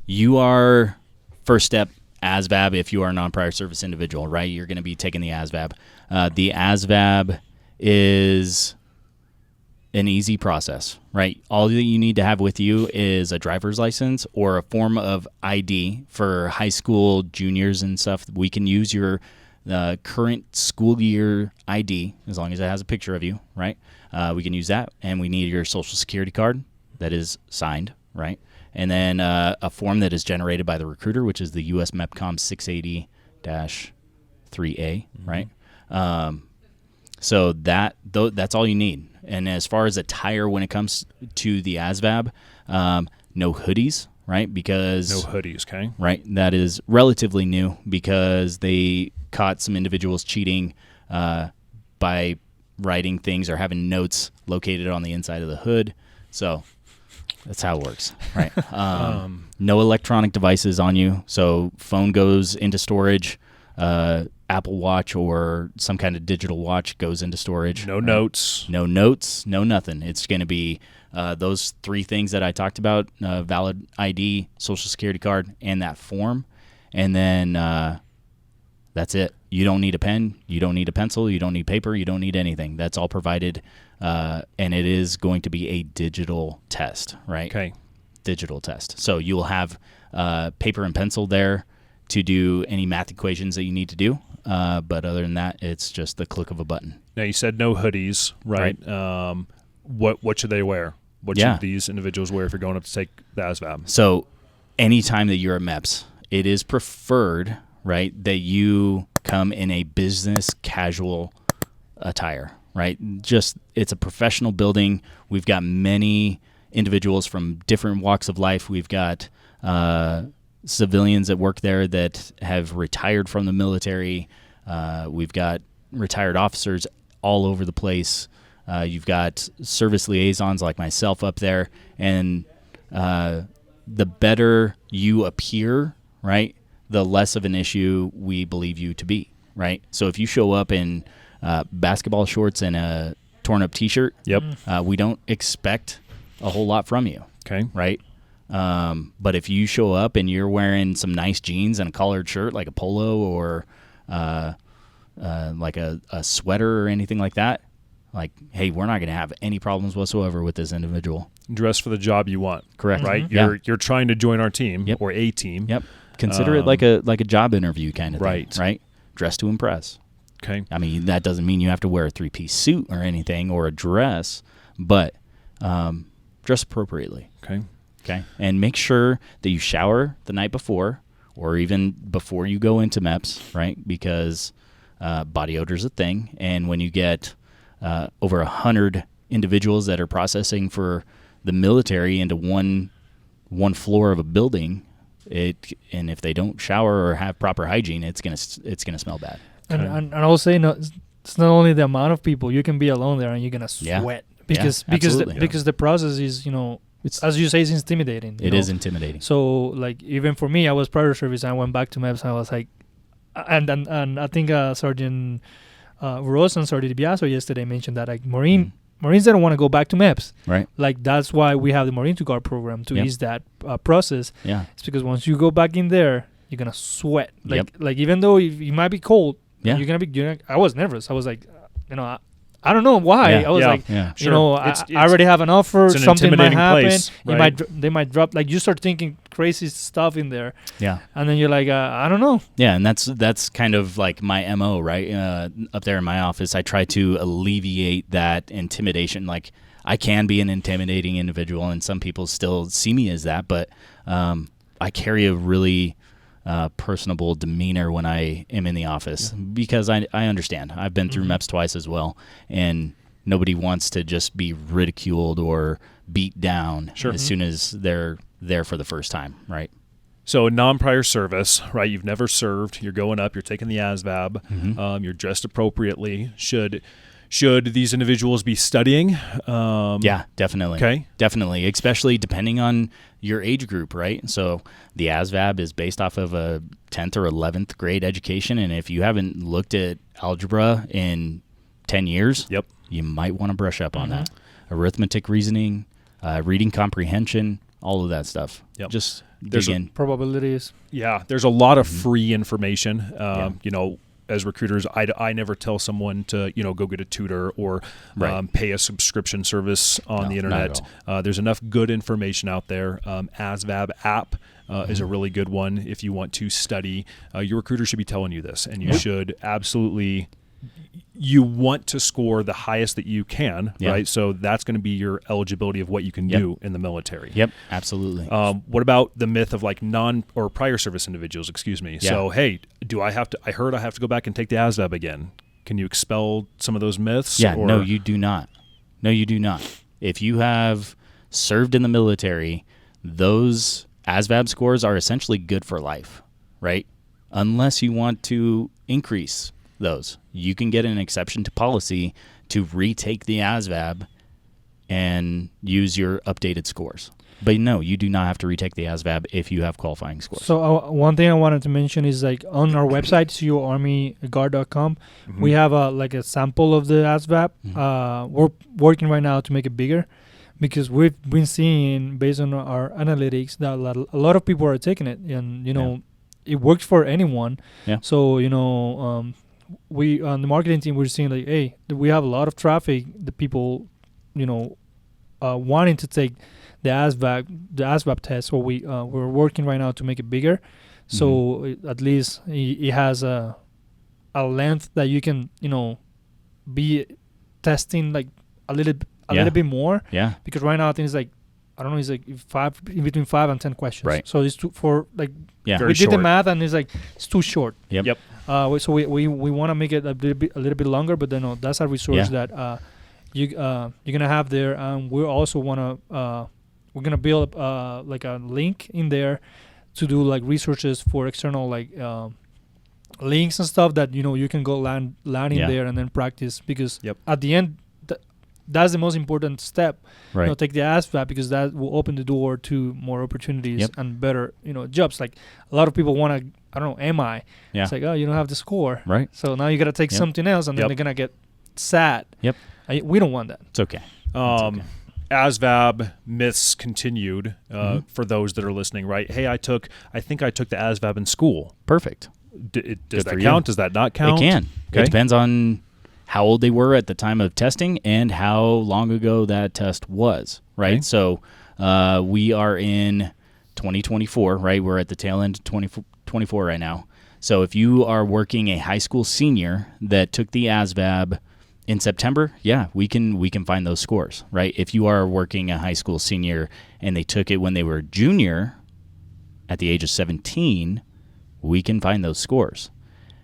you are, first step, ASVAB. If you are a non-prior service individual, right, you're going to be taking the ASVAB. The ASVAB is an easy process, right? All that you need to have with you is a driver's license or a form of ID for high school juniors and stuff. We can use your current school year ID as long as it has a picture of you, right? We can use that, and we need your social security card that is signed, right? And then a form that is generated by the recruiter, which is the US MEPCOM 680-3A, right? So that's all you need. And as far as attire when it comes to the ASVAB, no hoodies, right? Because no hoodies, okay. Right, that is relatively new because they caught some individuals cheating by writing things or having notes located on the inside of the hood. So that's how it works, right? No electronic devices on you. So phone goes into storage. Apple Watch or some kind of digital watch goes into storage. No notes. No notes. No nothing. It's going to be those 3 things that I talked about, valid ID, social security card, and that form. And then That's it. You don't need a pen. You don't need a pencil. You don't need paper. You don't need anything. That's all provided, and it is going to be a digital test, right? Okay. Digital test. So you'll have paper and pencil there to do any math equations that you need to do. But other than that, it's just the click of a button. Now, you said no hoodies, right? What should they wear? What should these individuals wear if you're going up to take the ASVAB? So anytime that you're at MEPS, it is preferred, right, that you come in a business casual attire, right? Just, it's a professional building. We've got many individuals from different walks of life. We've got civilians that work there that have retired from the military. We've got retired officers all over the place. You've got service liaisons like myself up there. And the better you appear, right, the less of an issue we believe you to be, right? So if you show up in basketball shorts and a torn-up T-shirt, we don't expect a whole lot from you, right? But if you show up and you're wearing some nice jeans and a collared shirt like a polo or like a sweater or anything like that, like, hey, we're not going to have any problems whatsoever with this individual. Dress for the job you want. Correct. Right? You're trying to join our team or a team. Consider it like a job interview kind of thing. Right. Right? Dress to impress. Okay. I mean, that doesn't mean you have to wear a 3-piece suit or anything or a dress, but dress appropriately. Okay. And make sure that you shower the night before or even before you go into MEPS, right? Because body odor is a thing. And when you get over 100 individuals that are processing for the military into one floor of a building, and if they don't shower or have proper hygiene, it's gonna smell bad. And I will say, no, it's not only the amount of people. You can be alone there and you're gonna sweat because the process is, it's, as you say, it's intimidating. It is intimidating. So like even for me, I was prior service. I went back to MEPS. And I was like, and I think Sergeant Ross and Sergeant Biaso yesterday mentioned that like Marines don't want to go back to MEPS. Right. Like that's why we have the Marine to Guard program to ease that process. Yeah. It's because once you go back in there, you're gonna sweat. Like even though you might be cold, you're gonna be. I was nervous. I was like, I don't know why. I was like, sure. I already have an offer. Something might happen. Place, right? They might drop. Like you start thinking crazy stuff in there. Yeah. And then you're like, I don't know. Yeah, and that's kind of like my MO, right? Up there in my office, I try to alleviate that intimidation. Like I can be an intimidating individual, and some people still see me as that, but I carry a really personable demeanor when I am in the office because I understand. I've been through MEPS twice as well, and nobody wants to just be ridiculed or beat down as soon as they're there for the first time, right? So non-prior service, right? You've never served. You're going up. You're taking the ASVAB. You're dressed appropriately. Should these individuals be studying? Yeah, definitely. Okay. Definitely, especially depending on your age group, right? So the ASVAB is based off of a 10th or 11th grade education, and if you haven't looked at algebra in 10 years, you might want to brush up on that. Arithmetic, reasoning, reading comprehension, all of that stuff. Just dig in. Probabilities. Yeah, there's a lot of free information. As recruiters, I never tell someone to, go get a tutor or pay a subscription service on the internet. There's enough good information out there. ASVAB app is a really good one if you want to study. Your recruiter should be telling you this, and you should absolutely. You want to score the highest that you can, right? So that's going to be your eligibility of what you can do in the military. Yep, absolutely. What about the myth of like or prior service individuals? Excuse me. Yeah. So hey, I heard I have to go back and take the ASVAB again. Can you expel some of those myths? Yeah. No, you do not. No, you do not. If you have served in the military, those ASVAB scores are essentially good for life, right? Unless you want to increase those. You can get an exception to policy to retake the ASVAB and use your updated scores. But no, you do not have to retake the ASVAB if you have qualifying scores. So one thing I wanted to mention is like on our website, coarmyguard.com, we have a sample of the ASVAB. We're working right now to make it bigger because we've been seeing based on our analytics that a lot of people are taking it, and it works for anyone. Yeah. So we on the marketing team we're seeing like, hey, we have a lot of traffic. The people, wanting to take the ASVAB test. So we're working right now to make it bigger. So at least it has a length that you can be testing like a little bit more. Yeah. Because right now I think it's like, I don't know, it's like between 5 and 10 questions. Right. So it's for like, Very we did the short. math and it's too short. Yep. So we want to make it a little bit longer, but then that's a resource that you're gonna have there. We also we're gonna build like a link in there to do like researches for external like links and stuff that you can go land in there and then practice, because at the end that's the most important step. Right. Take the ASVAB, because that will open the door to more opportunities and better jobs. Like a lot of people want to, I don't know, MI. Yeah. It's like, oh, you don't have the score. Right. So now you got to take something else, and then they're gonna get sad. Yep. We don't want that. It's okay. ASVAB myths continued for those that are listening, right? Hey, I think I took the ASVAB in school. Perfect. Does that count? Does that not count? It can. Okay. It depends on how old they were at the time of testing and how long ago that test was, right? Okay. So we are in 2024, right? We're at the tail end of 2024 right now. So if you are working a high school senior that took the ASVAB in September, we can find those scores, right? If you are working a high school senior and they took it when they were junior at the age of 17, we can find those scores.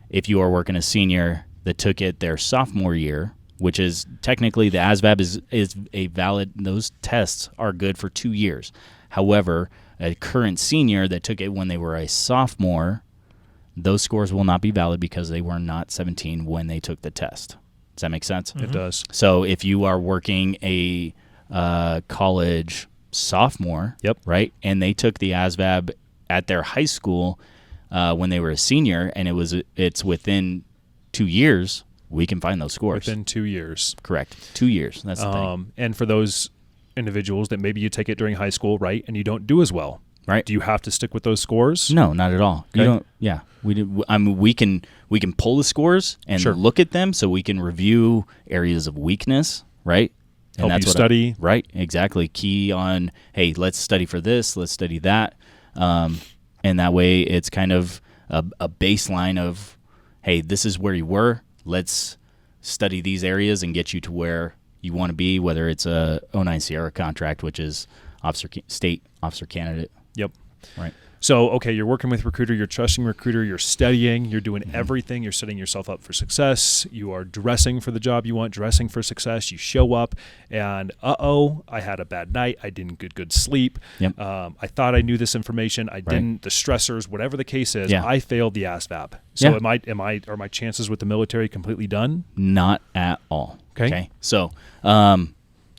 If you are working a senior that took it their sophomore year, which is technically the ASVAB is a valid, those tests are good for 2 years. However, a current senior that took it when they were a sophomore, those scores will not be valid because they were not 17 when they took the test. Does that make sense? It does. So if you are working a college sophomore, right, and they took the ASVAB at their high school when they were a senior, and it's within 2 years, we can find those scores. Within 2 years. Correct. 2 years. That's the thing. And for those individuals that maybe you take it during high school, right, and you don't do as well, right? Do you have to stick with those scores? No, not at all. Okay. You don't. Yeah, we do. I mean, we can pull the scores and look at them, so we can review areas of weakness, right? And help you study. Right. Exactly. Key on, hey, let's study for this. Let's study that. And that way, it's kind of a baseline of, hey, this is where you were. Let's study these areas and get you to where you want to be, whether it's a 09 Sierra contract, which is state officer candidate. Yep. Right. So, okay, you're working with Recruiter, you're trusting Recruiter, you're studying, you're doing everything, you're setting yourself up for success, you are dressing for the job you want, dressing for success, you show up, and I had a bad night, I didn't get good sleep, I thought I knew this information, I didn't, the stressors, whatever the case is, I failed the ASVAB. So are my chances with the military completely done? Not at all. Okay. So the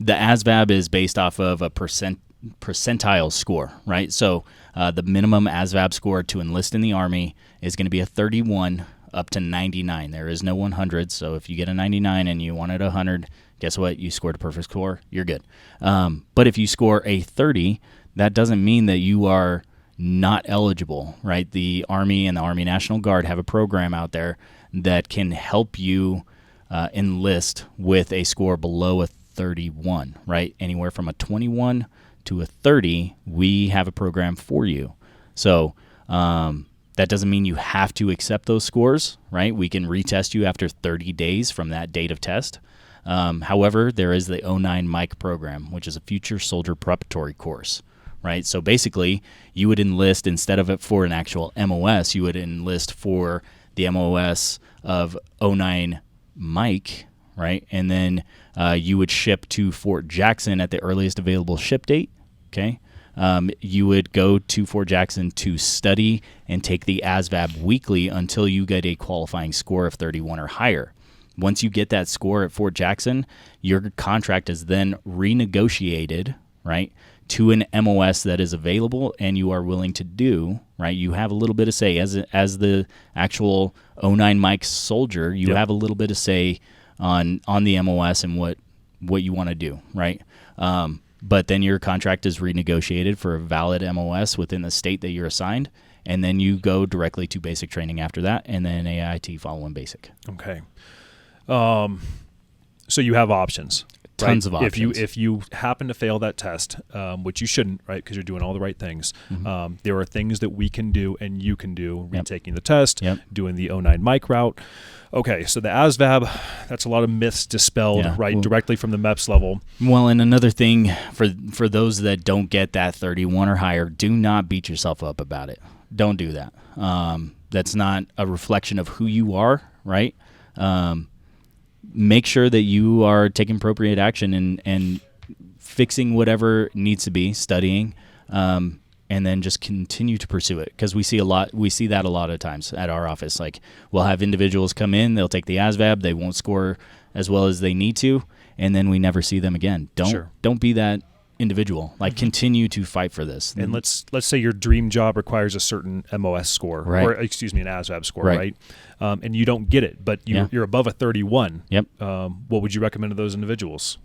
ASVAB is based off of a percentile score, right? So the minimum ASVAB score to enlist in the Army is going to be a 31 up to 99. There is no 100, so if you get a 99 and you wanted a 100, guess what? You scored a perfect score. You're good. But if you score a 30, that doesn't mean that you are not eligible, right? The Army and the Army National Guard have a program out there that can help you enlist with a score below a 31, right? Anywhere from a 21 to a 30, we have a program for you. So that doesn't mean you have to accept those scores, right? We can retest you after 30 days from that date of test. However, there is the 09 Mike program, which is a future soldier preparatory course, right? So basically, you would enlist, instead of it for an actual MOS, you would enlist for the MOS of 09 Mike, right? And then you would ship to Fort Jackson at the earliest available ship date, okay? You would go to Fort Jackson to study and take the ASVAB weekly until you get a qualifying score of 31 or higher. Once you get that score at Fort Jackson, your contract is then renegotiated, right, to an MOS that is available and you are willing to do, right? You have a little bit of say. As the actual 09 Mike soldier, you have a little bit of say on the MOS and what you want to do, right? but then your contract is renegotiated for a valid MOS within the state that you're assigned, and then you go directly to basic training after that, and then AIT following basic. Okay. So you have options. Tons right? of options. If you happen to fail that test, which you shouldn't, right, because you're doing all the right things, there are things that we can do and you can do, retaking the test, doing the 09 mic route. Okay, so the ASVAB, that's a lot of myths dispelled, right, directly from the MEPS level. Well, and another thing for those that don't get that 31 or higher, do not beat yourself up about it. Don't do that. That's not a reflection of who you are, right? Make sure that you are taking appropriate action and fixing whatever needs to be, studying, and then just continue to pursue it, because we see that a lot of times at our office. Like, we'll have individuals come in, they'll take the ASVAB, they won't score as well as they need to, and then we never see them again. Don't be that individual. Like, continue to fight for this. And let's say your dream job requires a certain MOS score, or excuse me, an ASVAB score, right? And you don't get it, but you're above a 31. What would you recommend to those individuals?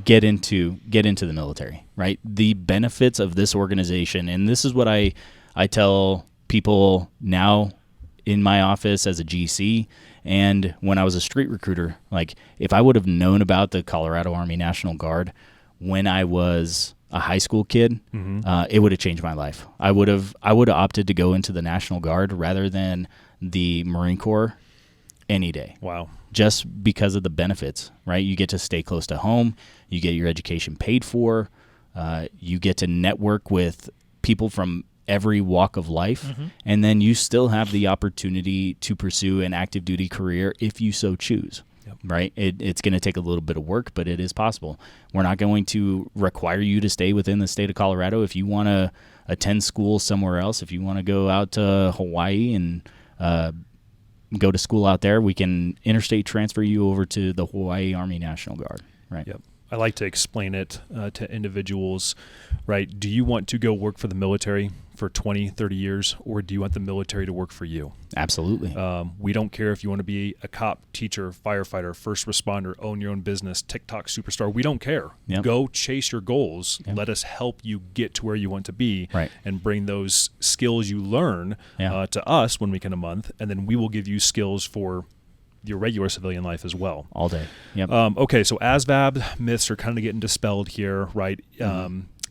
Get into the military, right? The benefits of this organization, and this is what I tell people now in my office as a GC, and when I was a street recruiter. Like, if I would have known about the Colorado Army National Guard when I was a high school kid, it would have changed my life. I would have opted to go into the National Guard rather than the Marine Corps any day. Wow. Just because of the benefits, right? You get to stay close to home. You get your education paid for. You get to network with people from every walk of life. And then you still have the opportunity to pursue an active duty career if you so choose. Right? It's going to take a little bit of work, but it is possible. We're not going to require you to stay within the state of Colorado. If you want to attend school somewhere else, if you want to go out to Hawaii and go to school out there, we can interstate transfer you over to the Hawaii Army National Guard. Right? I like to explain it to individuals, right? Do you want to go work for the military for 20, 30 years, or do you want the military to work for you? Absolutely. We don't care if you want to be a cop, teacher, firefighter, first responder, own your own business, TikTok superstar. We don't care. Go chase your goals. Let us help you get to where you want to be, and bring those skills you learn to us when we can a month, and then we will give you skills for your regular civilian life as well. All day. Okay, so ASVAB myths are kind of getting dispelled here, right?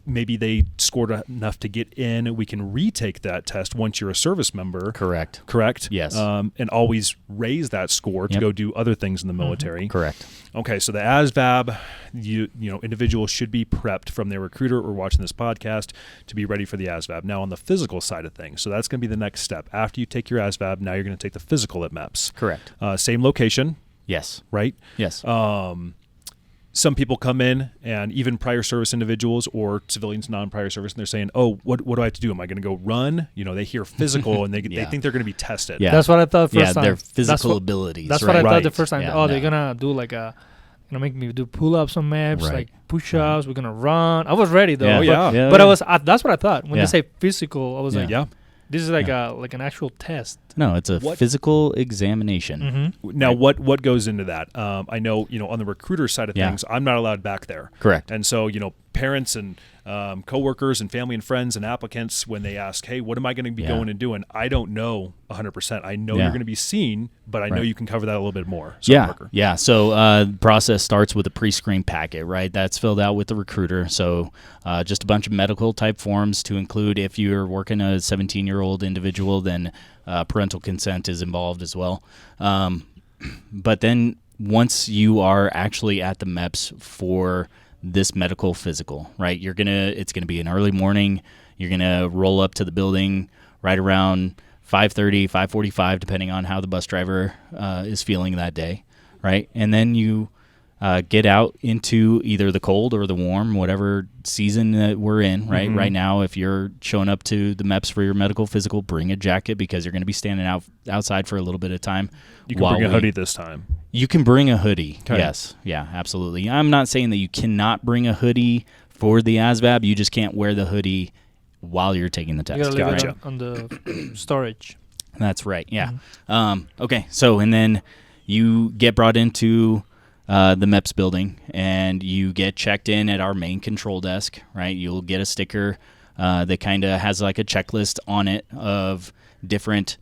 Maybe they scored enough to get in. We can retake that test once you're a service member. Correct? Yes. And always raise that score to go do other things in the military. Correct. Okay, so the ASVAB, you know, individuals should be prepped from their recruiter or watching this podcast to be ready for the ASVAB. Now, on the physical side of things, so that's going to be the next step. After you take your ASVAB, now you're going to take the physical at MEPS. Correct. Same location. Yes. Right? Yes. Some people come in, and even prior service individuals or civilians non-prior service, and they're saying, "Oh, what do I have to do? Am I going to go run?" You know, they hear physical, and they think they're going to be tested. That's what I thought first time. Their physical abilities. That's what I thought the first time. They're gonna do like make me do pull-ups on maps, like push-ups. We're gonna run. I was ready though. But I was. That's what I thought when they say physical. I was like, this is like an actual test. No, it's a physical examination. Now, what goes into that? I know, on the recruiter side of things, I'm not allowed back there. Correct. And so, parents and coworkers and family and friends and applicants, when they ask, hey, what am I going to be going and doing? I don't know 100%. I know you're going to be seen, but I know you can cover that a little bit more. So the process starts with a pre-screen packet, right? That's filled out with the recruiter. So just a bunch of medical type forms to include. If you're working a 17-year-old individual, then parental consent is involved as well. But then once you are actually at the MEPS for this medical physical, right? It's gonna be an early morning. You're gonna roll up to the building right around 5:30, 5:45, depending on how the bus driver is feeling that day, right? And then you get out into either the cold or the warm, whatever season that we're in, right? Mm-hmm. Right now, if you're showing up to the MEPS for your medical physical, bring a jacket because you're going to be standing outside for a little bit of time. You can bring a hoodie this time. You can bring a hoodie, yes. Yeah, absolutely. I'm not saying that you cannot bring a hoodie for the ASVAB. You just can't wear the hoodie while you're taking the test. You got to leave it on the storage. That's right, yeah. Mm-hmm. Okay, so and then you get brought into the MEPS building, and you get checked in at our main control desk, right? You'll get a sticker that kind of has like a checklist on it of different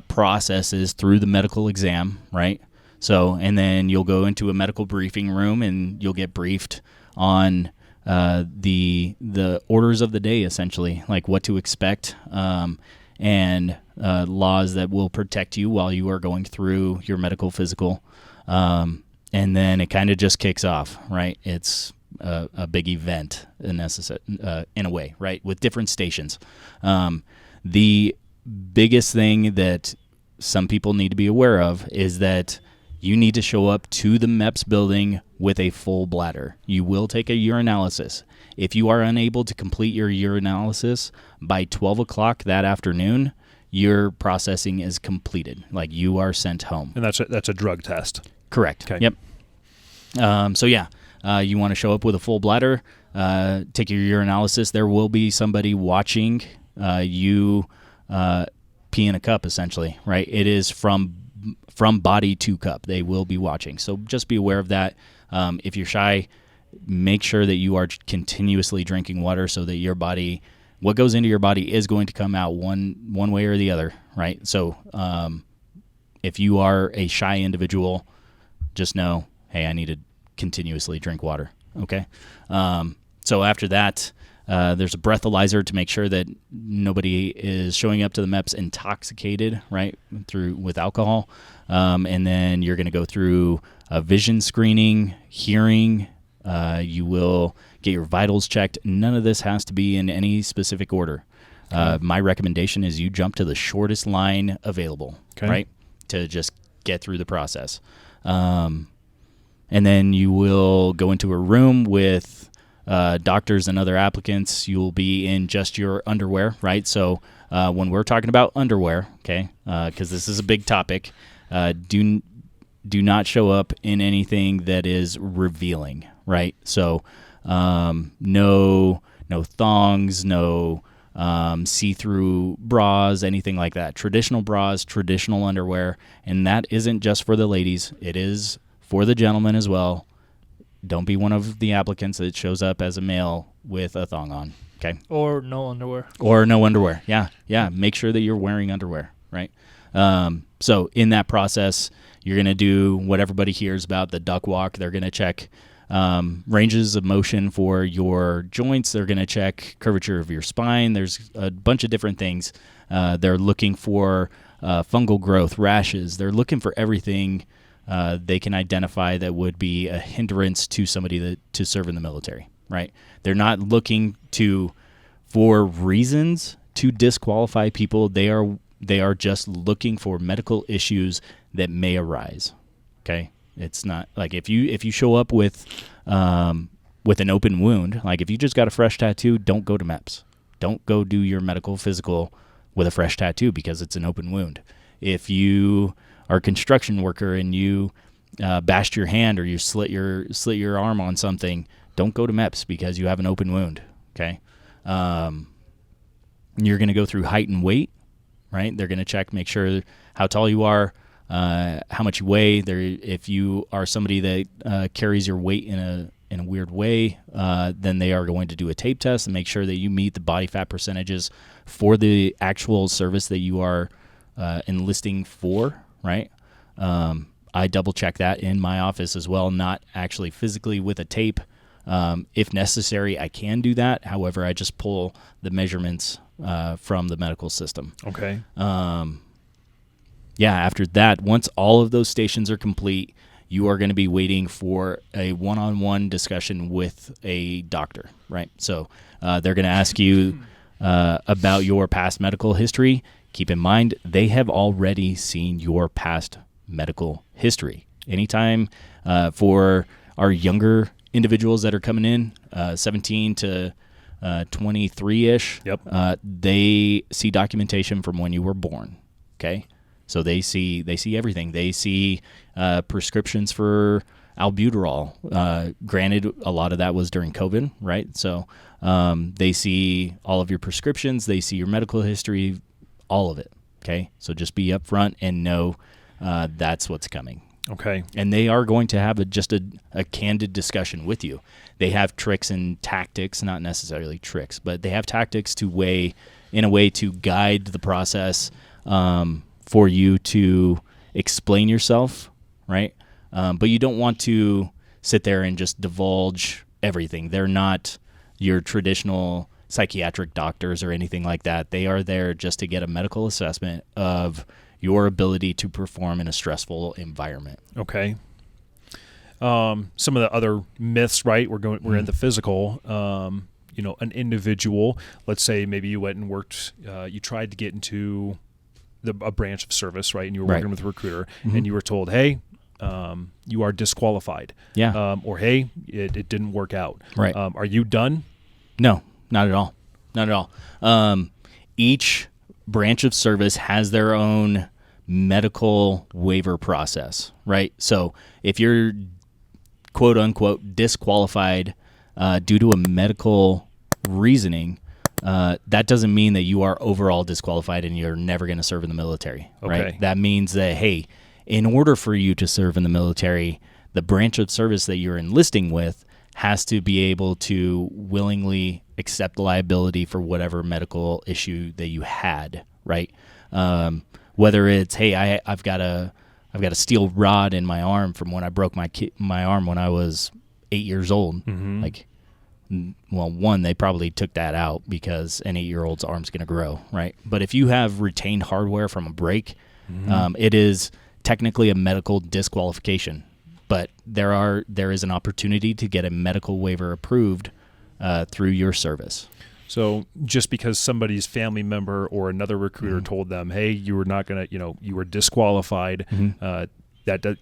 processes through the medical exam, right? So, and then you'll go into a medical briefing room and you'll get briefed on the orders of the day, essentially, like what to expect, and laws that will protect you while you are going through your medical physical. And then it kind of just kicks off, right? It's a big event in a way, right? With different stations. The biggest thing that some people need to be aware of is that you need to show up to the MEPS building with a full bladder. You will take a urinalysis. If you are unable to complete your urinalysis by 12 o'clock that afternoon, your processing is completed. Like, you are sent home. And that's a drug test. Correct. Okay. Yep. You want to show up with a full bladder, take your urinalysis. There will be somebody watching you pee in a cup, essentially, right? It is from body to cup. They will be watching. So just be aware of that. If you're shy, make sure that you are continuously drinking water so that your body, what goes into your body is going to come out one way or the other, right? So if you are a shy individual, just know, hey, I need to continuously drink water, okay? So after that, there's a breathalyzer to make sure that nobody is showing up to the MEPS intoxicated, right, with alcohol. And then you're going to go through a vision screening, hearing. You will get your vitals checked. None of this has to be in any specific order. My recommendation is you jump to the shortest line available, right, to just get through the process. And then you will go into a room with doctors and other applicants. You'll be in just your underwear, right? So when we're talking about underwear, okay, because this is a big topic, do not show up in anything that is revealing, right? So no thongs, no see-through bras, anything like that. Traditional bras, traditional underwear, and that isn't just for the ladies. It is for the gentlemen as well. Don't be one of the applicants that shows up as a male with a thong on, okay? Or no underwear. Or no underwear, yeah. Make sure that you're wearing underwear, right? So in that process, you're going to do what everybody hears about, the duck walk. They're going to check ranges of motion for your joints. They're going to check curvature of your spine. There's a bunch of different things. They're looking for fungal growth, rashes. They're looking for everything they can identify that would be a hindrance to somebody to serve in the military, right? They're not looking for reasons to disqualify people. They are just looking for medical issues that may arise, okay? It's not like if you show up with an open wound, like if you just got a fresh tattoo, don't go to MEPS. Don't go do your medical physical with a fresh tattoo because it's an open wound. If you are a construction worker and you bashed your hand or you slit your arm on something, don't go to MEPS because you have an open wound, okay? You're going to go through height and weight, right? They're going to check, make sure how tall you are, how much you weigh. If you are somebody that carries your weight in a weird way, then they are going to do a tape test and make sure that you meet the body fat percentages for the actual service that you are enlisting for, right? I double check that in my office as well, not actually physically with a tape. If necessary, I can do that. However, I just pull the measurements from the medical system. Okay. After that, once all of those stations are complete, you are going to be waiting for a one-on-one discussion with a doctor, right? So they're going to ask you about your past medical history. Keep in mind, they have already seen your past medical history. Anytime for our younger individuals that are coming in, 17 to 23-ish, yep. They see documentation from when you were born, okay? So they see everything. They see prescriptions for albuterol. Granted, a lot of that was during COVID, right? So they see all of your prescriptions. They see your medical history, all of it, okay? So just be upfront and know that's what's coming. Okay. And they are going to have just a candid discussion with you. They have tricks and tactics, not necessarily tricks, but they have tactics to guide the process for you to explain yourself, right? But you don't want to sit there and just divulge everything. They're not your traditional psychiatric doctors or anything like that. They are there just to get a medical assessment of your ability to perform in a stressful environment. Okay. Some of the other myths, right? We're in the physical. An individual, let's say maybe you went and worked, you tried to get into a branch of service, right? And you were working with a recruiter, and you were told, hey, you are disqualified. Yeah. Or, hey, it didn't work out. Right. Are you done? No, not at all. Not at all. Each branch of service has their own medical waiver process, right? So if you're quote unquote disqualified due to a medical reasoning, that doesn't mean that you are overall disqualified and you're never going to serve in the military, right? That means that, hey, in order for you to serve in the military, the branch of service that you're enlisting with has to be able to willingly accept liability for whatever medical issue that you had, right? Whether it's, hey, I've got a steel rod in my arm from when I broke my arm when I was 8 years old. Like, well, one, they probably took that out because an 8-year-old's arm's going to grow, right? But if you have retained hardware from a break, it is technically a medical disqualification. But there is an opportunity to get a medical waiver approved through your service. So just because somebody's family member or another recruiter told them, hey, you were not going to, you were disqualified, that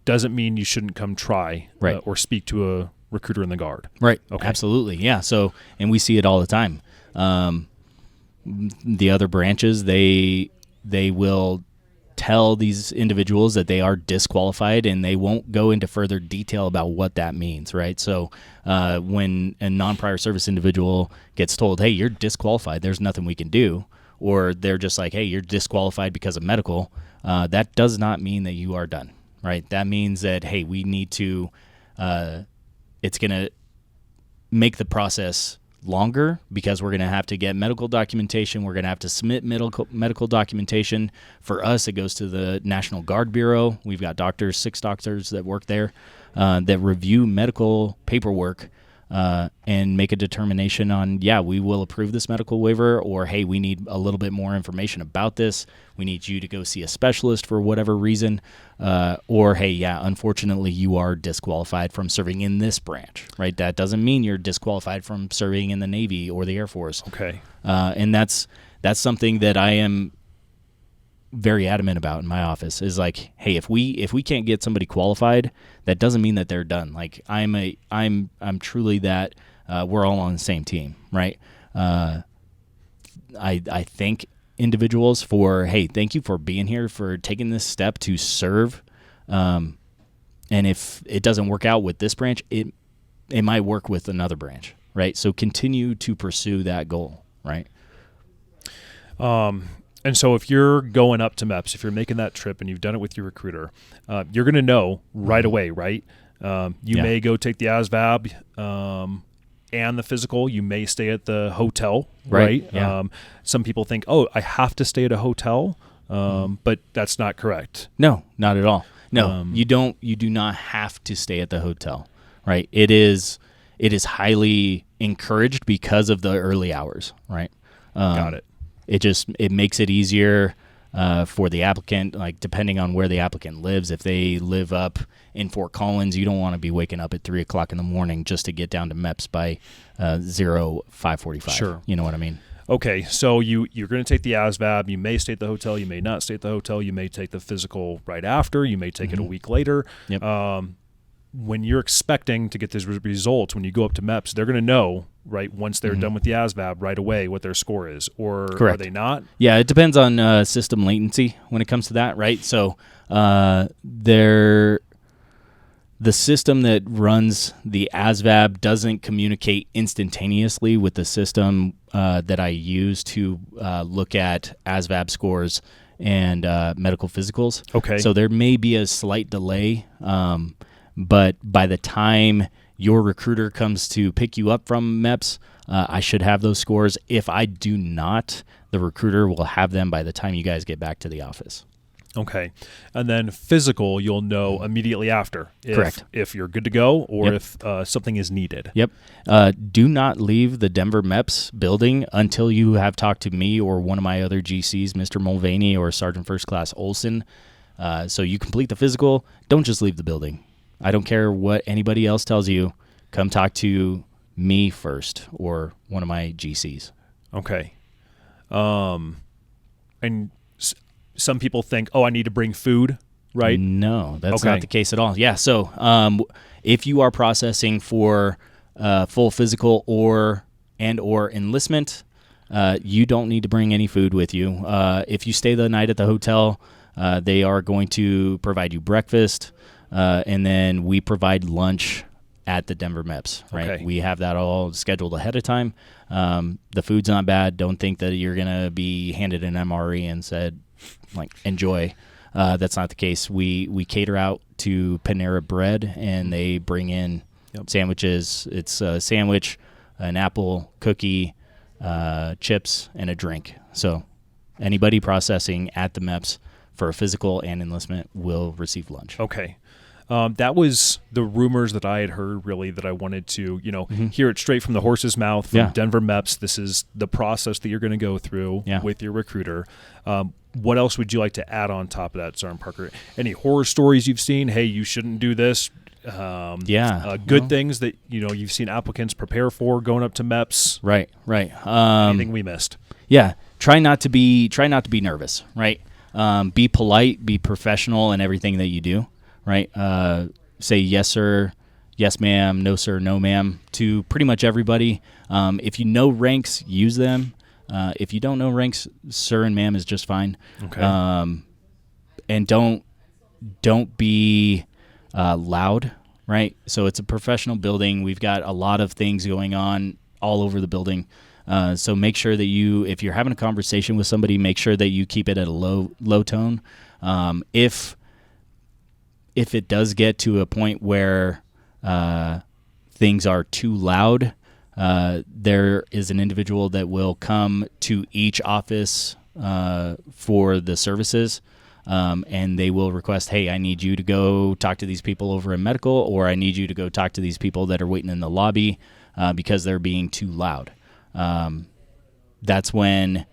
doesn't mean you shouldn't come try or speak to a recruiter in the Guard. Right. Okay. Absolutely. Yeah. So, and we see it all the time. The other branches, they will tell these individuals that they are disqualified, and they won't go into further detail about what that means, right? So when a non-prior service individual gets told, hey, you're disqualified, there's nothing we can do, or they're just like, hey, you're disqualified because of medical, that does not mean that you are done, right? That means that, hey, we need to, it's going to make the process longer because we're going to have to get medical documentation. We're going to have to submit medical documentation. For us, it goes to the National Guard Bureau. We've got 6 doctors that work there that review medical paperwork and make a determination on, yeah, we will approve this medical waiver, or, hey, we need a little bit more information about this. We need you to go see a specialist for whatever reason. Or, hey, yeah, unfortunately, you are disqualified from serving in this branch, right? That doesn't mean you're disqualified from serving in the Navy or the Air Force. Okay. And that's something that I am very adamant about in my office, is like, hey, if we can't get somebody qualified, that doesn't mean that they're done. Like, I'm truly that we're all on the same team, right? I thank individuals for, hey, thank you for being here, for taking this step to serve. And if it doesn't work out with this branch, it might work with another branch, right? So continue to pursue that goal, right? And so if you're going up to MEPS, if you're making that trip and you've done it with your recruiter, you're going to know right away, right? You may go take the ASVAB and the physical. You may stay at the hotel, right? Yeah. Some people think, oh, I have to stay at a hotel, but that's not correct. No, not at all. No, you don't. You do not have to stay at the hotel, right? It is highly encouraged because of the early hours, right? Got it. It makes it easier for the applicant, like depending on where the applicant lives. If they live up in Fort Collins, you don't want to be waking up at 3 o'clock in the morning just to get down to MEPS by 5:45. Sure. You know what I mean? Okay, so you're going to take the ASVAB. You may stay at the hotel. You may not stay at the hotel. You may take the physical right after. You may take it a week later. Yep. When you're expecting to get these results, when you go up to MEPS, they're going to know, right, once they're done with the ASVAB right away what their score is, or Correct. Are they not? Yeah, it depends on system latency when it comes to that, right? So the system that runs the ASVAB doesn't communicate instantaneously with the system that I use to look at ASVAB scores and medical physicals. Okay. So there may be a slight delay, but by the time your recruiter comes to pick you up from MEPS, I should have those scores. If I do not, the recruiter will have them by the time you guys get back to the office. Okay. And then physical, you'll know immediately after. Correct. If you're good to go or Yep. if something is needed. Yep. Do not leave the Denver MEPS building until you have talked to me or one of my other GCs, Mr. Mulvaney or Sergeant First Class Olson. So you complete the physical. Don't just leave the building. I don't care what anybody else tells you. Come talk to me first or one of my GCs. Okay. And some people think, I need to bring food, right? No, that's Okay. not the case at all. Yeah, so if you are processing for full physical or enlistment, you don't need to bring any food with you. If you stay the night at the hotel, they are going to provide you breakfast, and then we provide lunch at the Denver MEPS, right? Okay. We have that all scheduled ahead of time. The food's not bad. Don't think that you're going to be handed an MRE and said, enjoy. That's not the case. We cater out to Panera Bread, and they bring in sandwiches. It's a sandwich, an apple, cookie, chips, and a drink. So anybody processing at the MEPS for a physical and enlistment will receive lunch. Okay. That was the rumors that I had heard, really, that I wanted to, hear it straight from the horse's mouth from Denver MEPS. This is the process that you're going to go through with your recruiter. What else would you like to add on top of that, Sergeant Parker? Any horror stories you've seen? Hey, you shouldn't do this. Good things that, you've seen applicants prepare for going up to MEPS. Right. Anything we missed? Yeah. Try not to be nervous, right? Be polite, be professional in everything that you do. Right? Say yes, sir, yes, ma'am, no, sir, no, ma'am, to pretty much everybody. If you know ranks, use them. If you don't know ranks, sir and ma'am is just fine. Okay. And don't be loud, right? So it's a professional building. We've got a lot of things going on all over the building. So make sure that if you're having a conversation with somebody, make sure that you keep it at a low tone. If it does get to a point where things are too loud, there is an individual that will come to each office for the services, and they will request, hey, I need you to go talk to these people over in medical, or I need you to go talk to these people that are waiting in the lobby because they're being too loud. That's when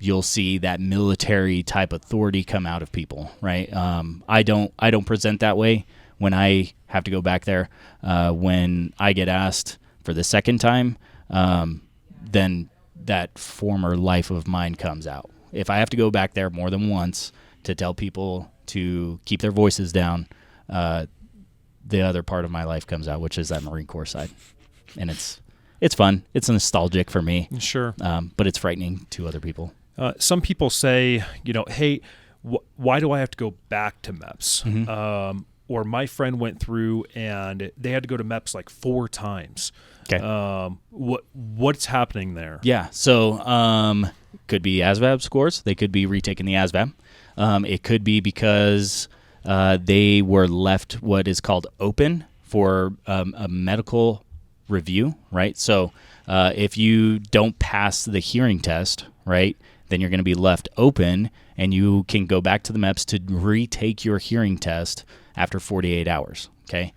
you'll see that military type authority come out of people, right? I don't present that way when I have to go back there. When I get asked for the second time, then that former life of mine comes out. If I have to go back there more than once to tell people to keep their voices down, the other part of my life comes out, which is that Marine Corps side. And it's fun. It's nostalgic for me. Sure. But it's frightening to other people. Some people say, hey, why do I have to go back to MEPS? Mm-hmm. Or my friend went through and they had to go to MEPS like 4 times. Okay. What's happening there? Yeah. So could be ASVAB scores. They could be retaking the ASVAB. It could be because they were left what is called open for a medical review, right? So if you don't pass the hearing test, right, then you're going to be left open, and you can go back to the MEPS to retake your hearing test after 48 hours, okay?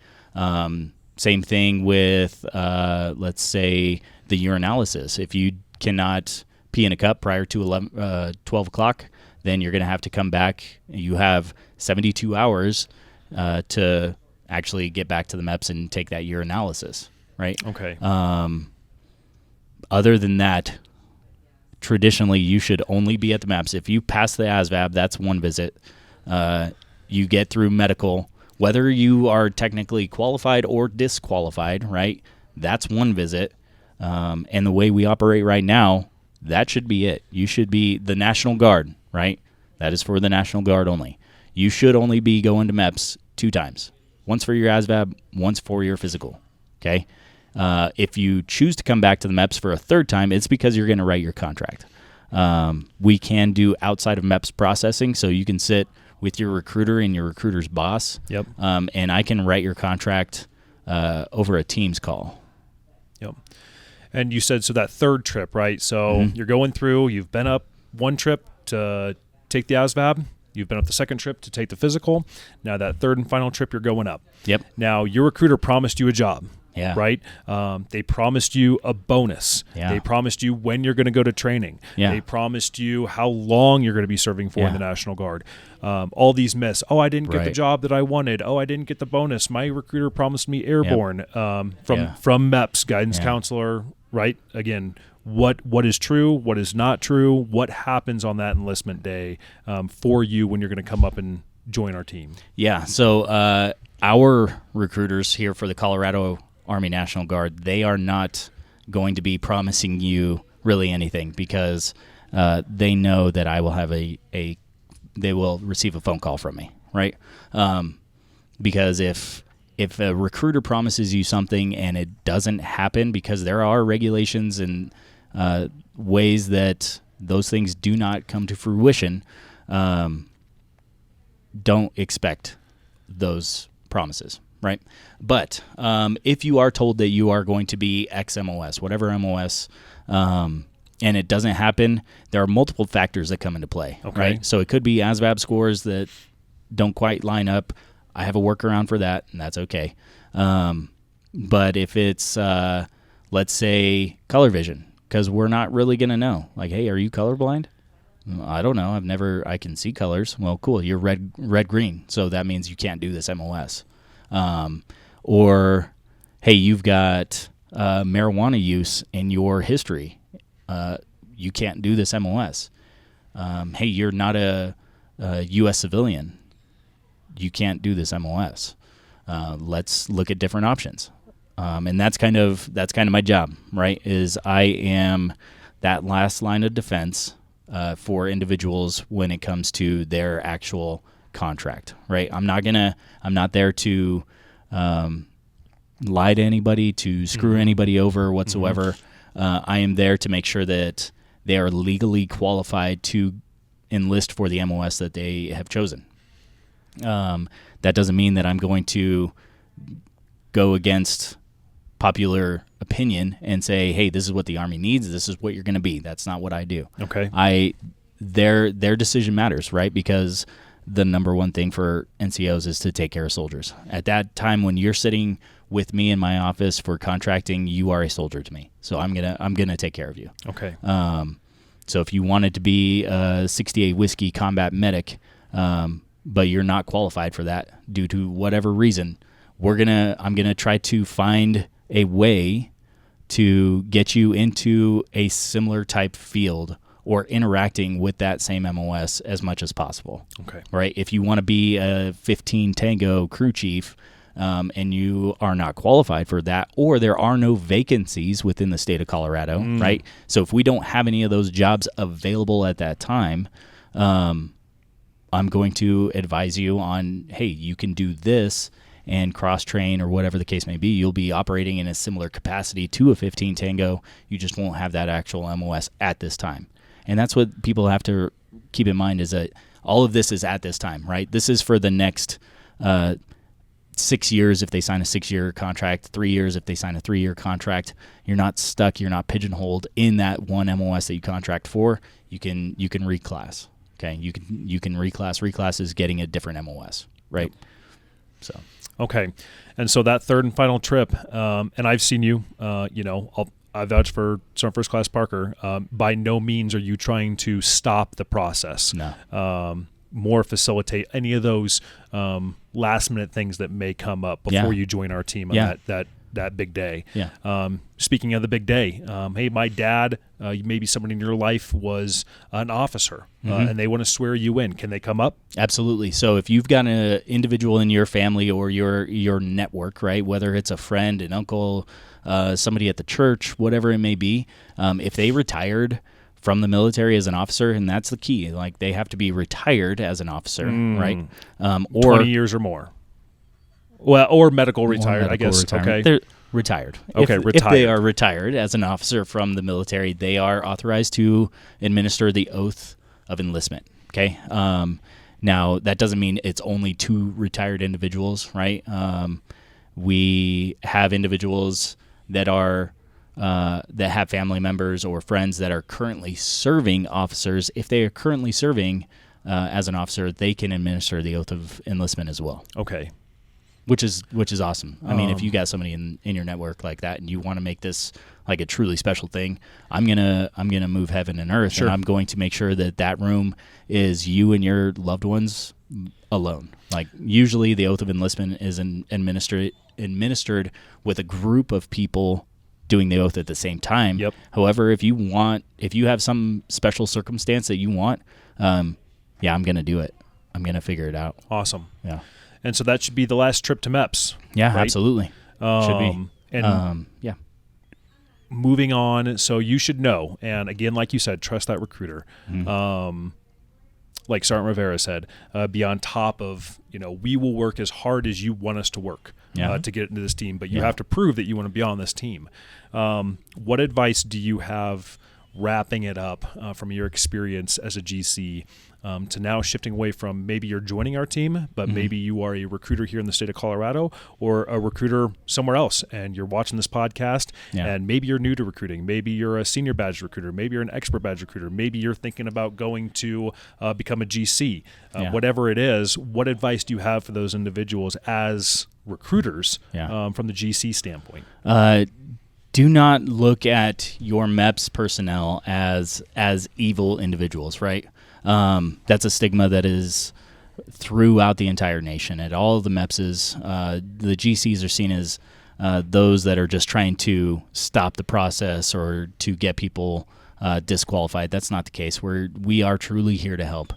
Same thing with, let's say, the urinalysis. If you cannot pee in a cup prior to 12 o'clock, then you're going to have to come back. You have 72 hours to actually get back to the MEPS and take that urinalysis, right? Okay. Other than that, traditionally, you should only be at the MEPS. If you pass the ASVAB, that's one visit. You get through medical. Whether you are technically qualified or disqualified, right, that's one visit. And the way we operate right now, that should be it. You should be the National Guard, right? That is for the National Guard only. You should only be going to MEPS 2 times. Once for your ASVAB, once for your physical, okay? If you choose to come back to the MEPS for a 3rd time, it's because you're going to write your contract. We can do outside of MEPS processing, so you can sit with your recruiter and your recruiter's boss. Yep. And I can write your contract over a Teams call. Yep. And you said, so that third trip, right? So you're going through, you've been up one trip to take the ASVAB. You've been up the second trip to take the physical. Now that third and final trip, you're going up. Yep. Now your recruiter promised you a job. Yeah. Right? They promised you a bonus. Yeah. They promised you when you're going to go to training. Yeah. They promised you how long you're going to be serving for in the National Guard. All these myths. Oh, I didn't get the job that I wanted. Oh, I didn't get the bonus. My recruiter promised me airborne from MEPS, guidance counselor, right? Again, what is true, what is not true, what happens on that enlistment day for you when you're going to come up and join our team. Yeah, so our recruiters here for the Colorado Army National Guard, they are not going to be promising you really anything because they know that I will have they will receive a phone call from me, right? Because if a recruiter promises you something and it doesn't happen, because there are regulations and ways that those things do not come to fruition, don't expect those promises, right? But if you are told that you are going to be X MOS, whatever MOS, and it doesn't happen, there are multiple factors that come into play, right? So it could be ASVAB scores that don't quite line up. I have a workaround for that, and that's okay. But if it's, let's say, color vision, because we're not really going to know. Like, hey, are you colorblind? I don't know. I can see colors. Well, cool. You're red, green. So that means you can't do this MOS. Or, hey, you've got marijuana use in your history. You can't do this MOS. Hey, you're not a U.S. civilian. You can't do this MOS. Let's look at different options. And that's kind of my job, right? Is I am that last line of defense for individuals when it comes to their actual contract, right? I'm not there to lie to anybody, to screw anybody over whatsoever. I am there to make sure that they are legally qualified to enlist for the MOS that they have chosen. That doesn't mean that I'm going to go against popular opinion and say, hey, this is what the Army needs, this is what you're going to be. That's not what I do. Okay. Their decision matters, right? Because the number one thing for NCOs is to take care of soldiers. At that time when you're sitting with me in my office for contracting, you are a soldier to me. So I'm gonna take care of you. Okay. So if you wanted to be a 68 Whiskey combat medic, but you're not qualified for that due to whatever reason, I'm gonna try to find a way to get you into a similar type field or interacting with that same MOS as much as possible. Okay. Right? If you want to be a 15 Tango crew chief and you are not qualified for that, or there are no vacancies within the state of Colorado, right? So if we don't have any of those jobs available at that time, I'm going to advise you on, hey, you can do this and cross-train or whatever the case may be. You'll be operating in a similar capacity to a 15 Tango. You just won't have that actual MOS at this time. And that's what people have to keep in mind, is that all of this is at this time, right? This is for the next 6 years if they sign a 6-year contract, 3 years if they sign a 3-year contract. You're not stuck. You're not pigeonholed in that one MOS that you contract for. You can reclass. Okay, you can reclass. Reclass is getting a different MOS, right? So. Okay, and so that third and final trip, and I've seen you. I vouch for Sergeant First Class Parker. By no means are you trying to stop the process. No. More facilitate any of those last minute things that may come up before you join our team on that big day. Yeah. Speaking of the big day, hey, my dad, maybe somebody in your life was an officer, and they want to swear you in. Can they come up? Absolutely. So if you've got an individual in your family or your network, right, whether it's a friend, an uncle, somebody at the church, whatever it may be, if they retired from the military as an officer, and that's the key, like they have to be retired as an officer, right? Or 20 years or more. Well, or medical retired, I guess. Retirement. Okay. retired. Okay, If retired. they are retired as an officer from the military, they are authorized to administer the oath of enlistment. Okay. Now, that doesn't mean it's only to retired individuals, right? We have individuals that are that have family members or friends that are currently serving officers. If they are currently serving as an officer, they can administer the oath of enlistment as well. Okay. Which is awesome. I mean, if you got somebody in your network like that and you want to make this like a truly special thing, I'm gonna move heaven and earth, Sure. and I'm going to make sure that room is you and your loved ones alone. Like usually, the oath of enlistment is administered with a group of people doing the oath at the same time. Yep. However, if you have some special circumstance that you want, I'm gonna do it. I'm gonna figure it out. Awesome. Yeah. And so that should be the last trip to MEPS. Yeah, right? absolutely. Should be. And Yeah. moving on, so you should know, and again, like you said, trust that recruiter. Like Sergeant Rivera said, be on top of, we will work as hard as you want us to work to get into this team, but you have to prove that you want to be on this team. What advice do you have wrapping it up from your experience as a GC to now shifting away from maybe you're joining our team, but maybe you are a recruiter here in the state of Colorado or a recruiter somewhere else and you're watching this podcast and maybe you're new to recruiting. Maybe you're a senior badge recruiter. Maybe you're an expert badge recruiter. Maybe you're thinking about going to become a GC. Whatever it is, what advice do you have for those individuals as recruiters from the GC standpoint? Do not look at your MEPS personnel as evil individuals, right? That's a stigma that is throughout the entire nation. At all of the MEPSs, the GCs are seen as those that are just trying to stop the process or to get people disqualified. That's not the case. We are truly here to help.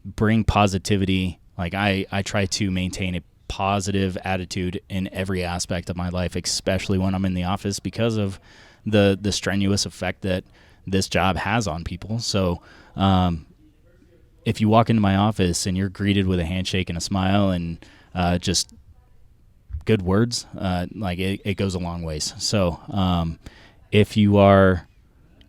Bring positivity. Like I try to maintain a positive attitude in every aspect of my life, especially when I'm in the office because of the strenuous effect that this job has on people. So if you walk into my office and you're greeted with a handshake and a smile and just good words, like it goes a long ways. So if you are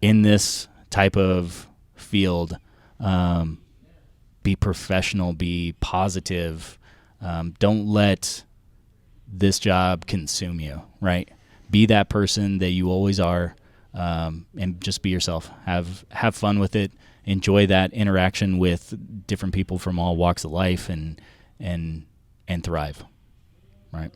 in this type of field, be professional, be positive. Don't let this job consume you, right? Be that person that you always are, and just be yourself. Have fun with it. Enjoy that interaction with different people from all walks of life, and thrive, right?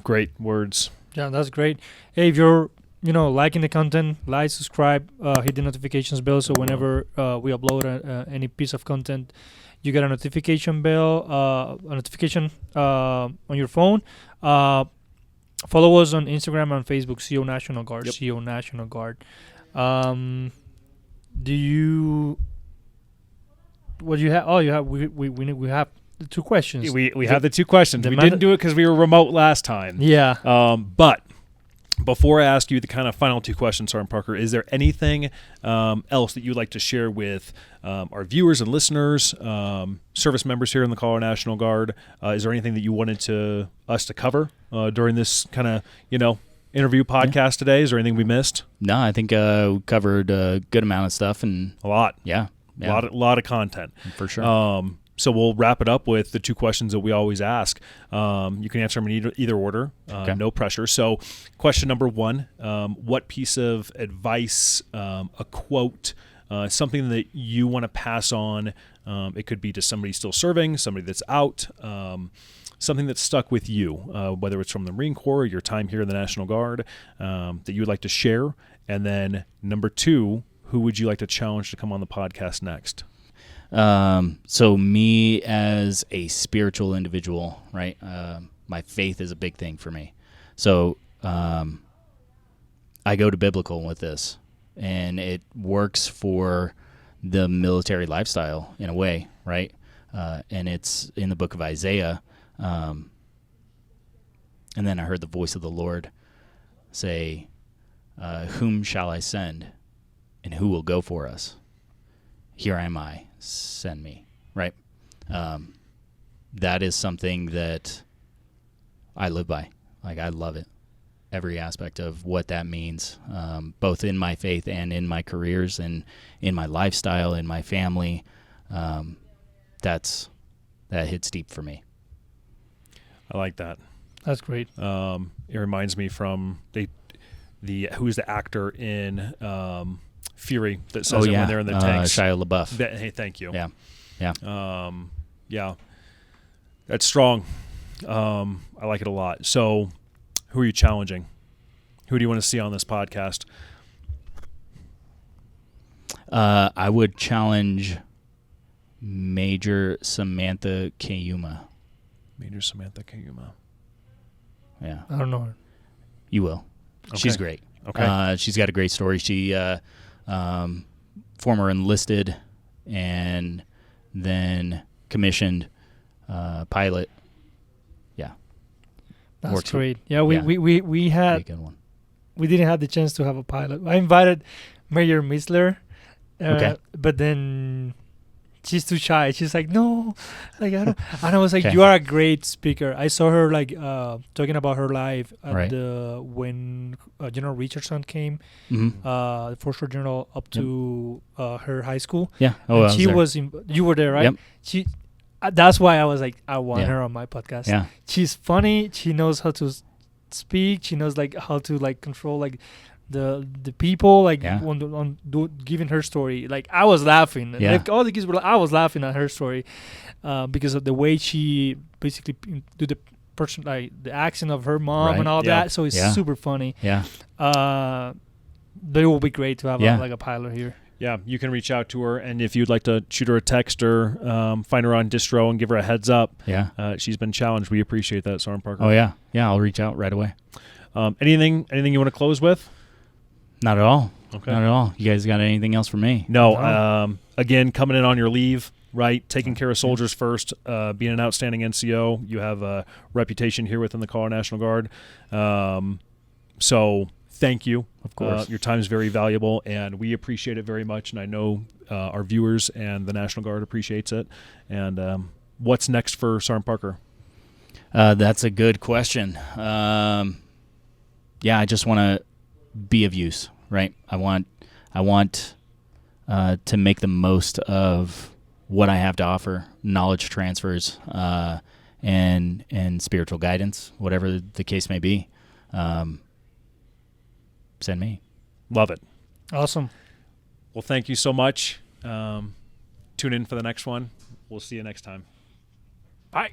Great words. Yeah, that's great. Hey, if you're liking the content, like, subscribe, hit the notifications bell so whenever we upload any piece of content, you get a notification bell, on your phone. Follow us on Instagram and Facebook, CO National Guard. Yep. CO National Guard. Do you? What do you have? Oh, you have. We have the two questions. We have the two questions. the We man- didn't do it because we were remote last time. Yeah. But before I ask you the kind of final two questions, Sergeant Parker, is there anything else that you'd like to share with our viewers and listeners, service members here in the Colorado National Guard? Is there anything that you wanted us to cover during this kind of, interview podcast today? Is there anything we missed? No, I think we covered a good amount of stuff, and A lot. yeah. A lot of content. For sure. So we'll wrap it up with the two questions that we always ask. You can answer them in either order, Okay. no pressure. So question number one, what piece of advice, a quote, something that you want to pass on, it could be to somebody still serving, somebody that's out, something that's stuck with you, whether it's from the Marine Corps or your time here in the National Guard, that you would like to share. And then number two, who would you like to challenge to come on the podcast next? So me as a spiritual individual, right? My faith is a big thing for me. So I go to biblical with this, and it works for the military lifestyle in a way, right? And it's in the book of Isaiah. And then I heard the voice of the Lord say, whom shall I send, and who will go for us? Here am I, send me, right? That is something that I live by. Like, I love it. Every aspect of what that means, both in my faith and in my careers and in my lifestyle, in my family. That hits deep for me. I like that. That's great. It reminds me from who's the actor in Fury that says it when they're in the tanks. Shia LaBeouf. Hey, thank you. Yeah. Yeah. That's strong. I like it a lot. So, who are you challenging? Who do you want to see on this podcast? I would challenge Major Samantha Kayuma. Major Samantha Kayuma. Yeah. I don't know her. You will. Okay. She's great. Okay. She's got a great story. She former enlisted and then commissioned pilot. Yeah. That's great. Yeah, we had, good one. we didn't have the chance to have a pilot. I invited Mayor Misler, but then she's too shy. She's like, no, like I don't. And I was like, you are a great speaker. I saw her like talking about her life at when General Richardson came, the Force General up to her high school. Yeah. Oh, she was. You were there, right? Yep. She. That's why I was like, I want her on my podcast. Yeah. She's funny. She knows how to speak. She knows like how to like control like the people like giving her story. Like I was laughing. Yeah. Like, all the kids were like, I was laughing at her story because of the way she basically do the person like the accent of her mom and all that. So it's super funny. Yeah. But it will be great to have like a pilot here. Yeah, you can reach out to her, and if you'd like to shoot her a text or find her on Distro and give her a heads up, she's been challenged. We appreciate that, Sergeant Parker. Oh, yeah. Yeah, I'll reach out right away. Anything you want to close with? Not at all. Okay. Not at all. You guys got anything else for me? No. Again, coming in on your leave, right? Taking care of soldiers first, being an outstanding NCO. You have a reputation here within the Colorado National Guard. So thank you. Of course. Your time is very valuable, and we appreciate it very much, and I know our viewers and the National Guard appreciates it. And what's next for Sergeant Parker? That's a good question. I just want to be of use, right? I want to make the most of what I have to offer, knowledge transfers, and spiritual guidance, whatever the case may be. Send me. Love it. Awesome. Well, thank you so much. Tune in for the next one. We'll see you next time. Bye.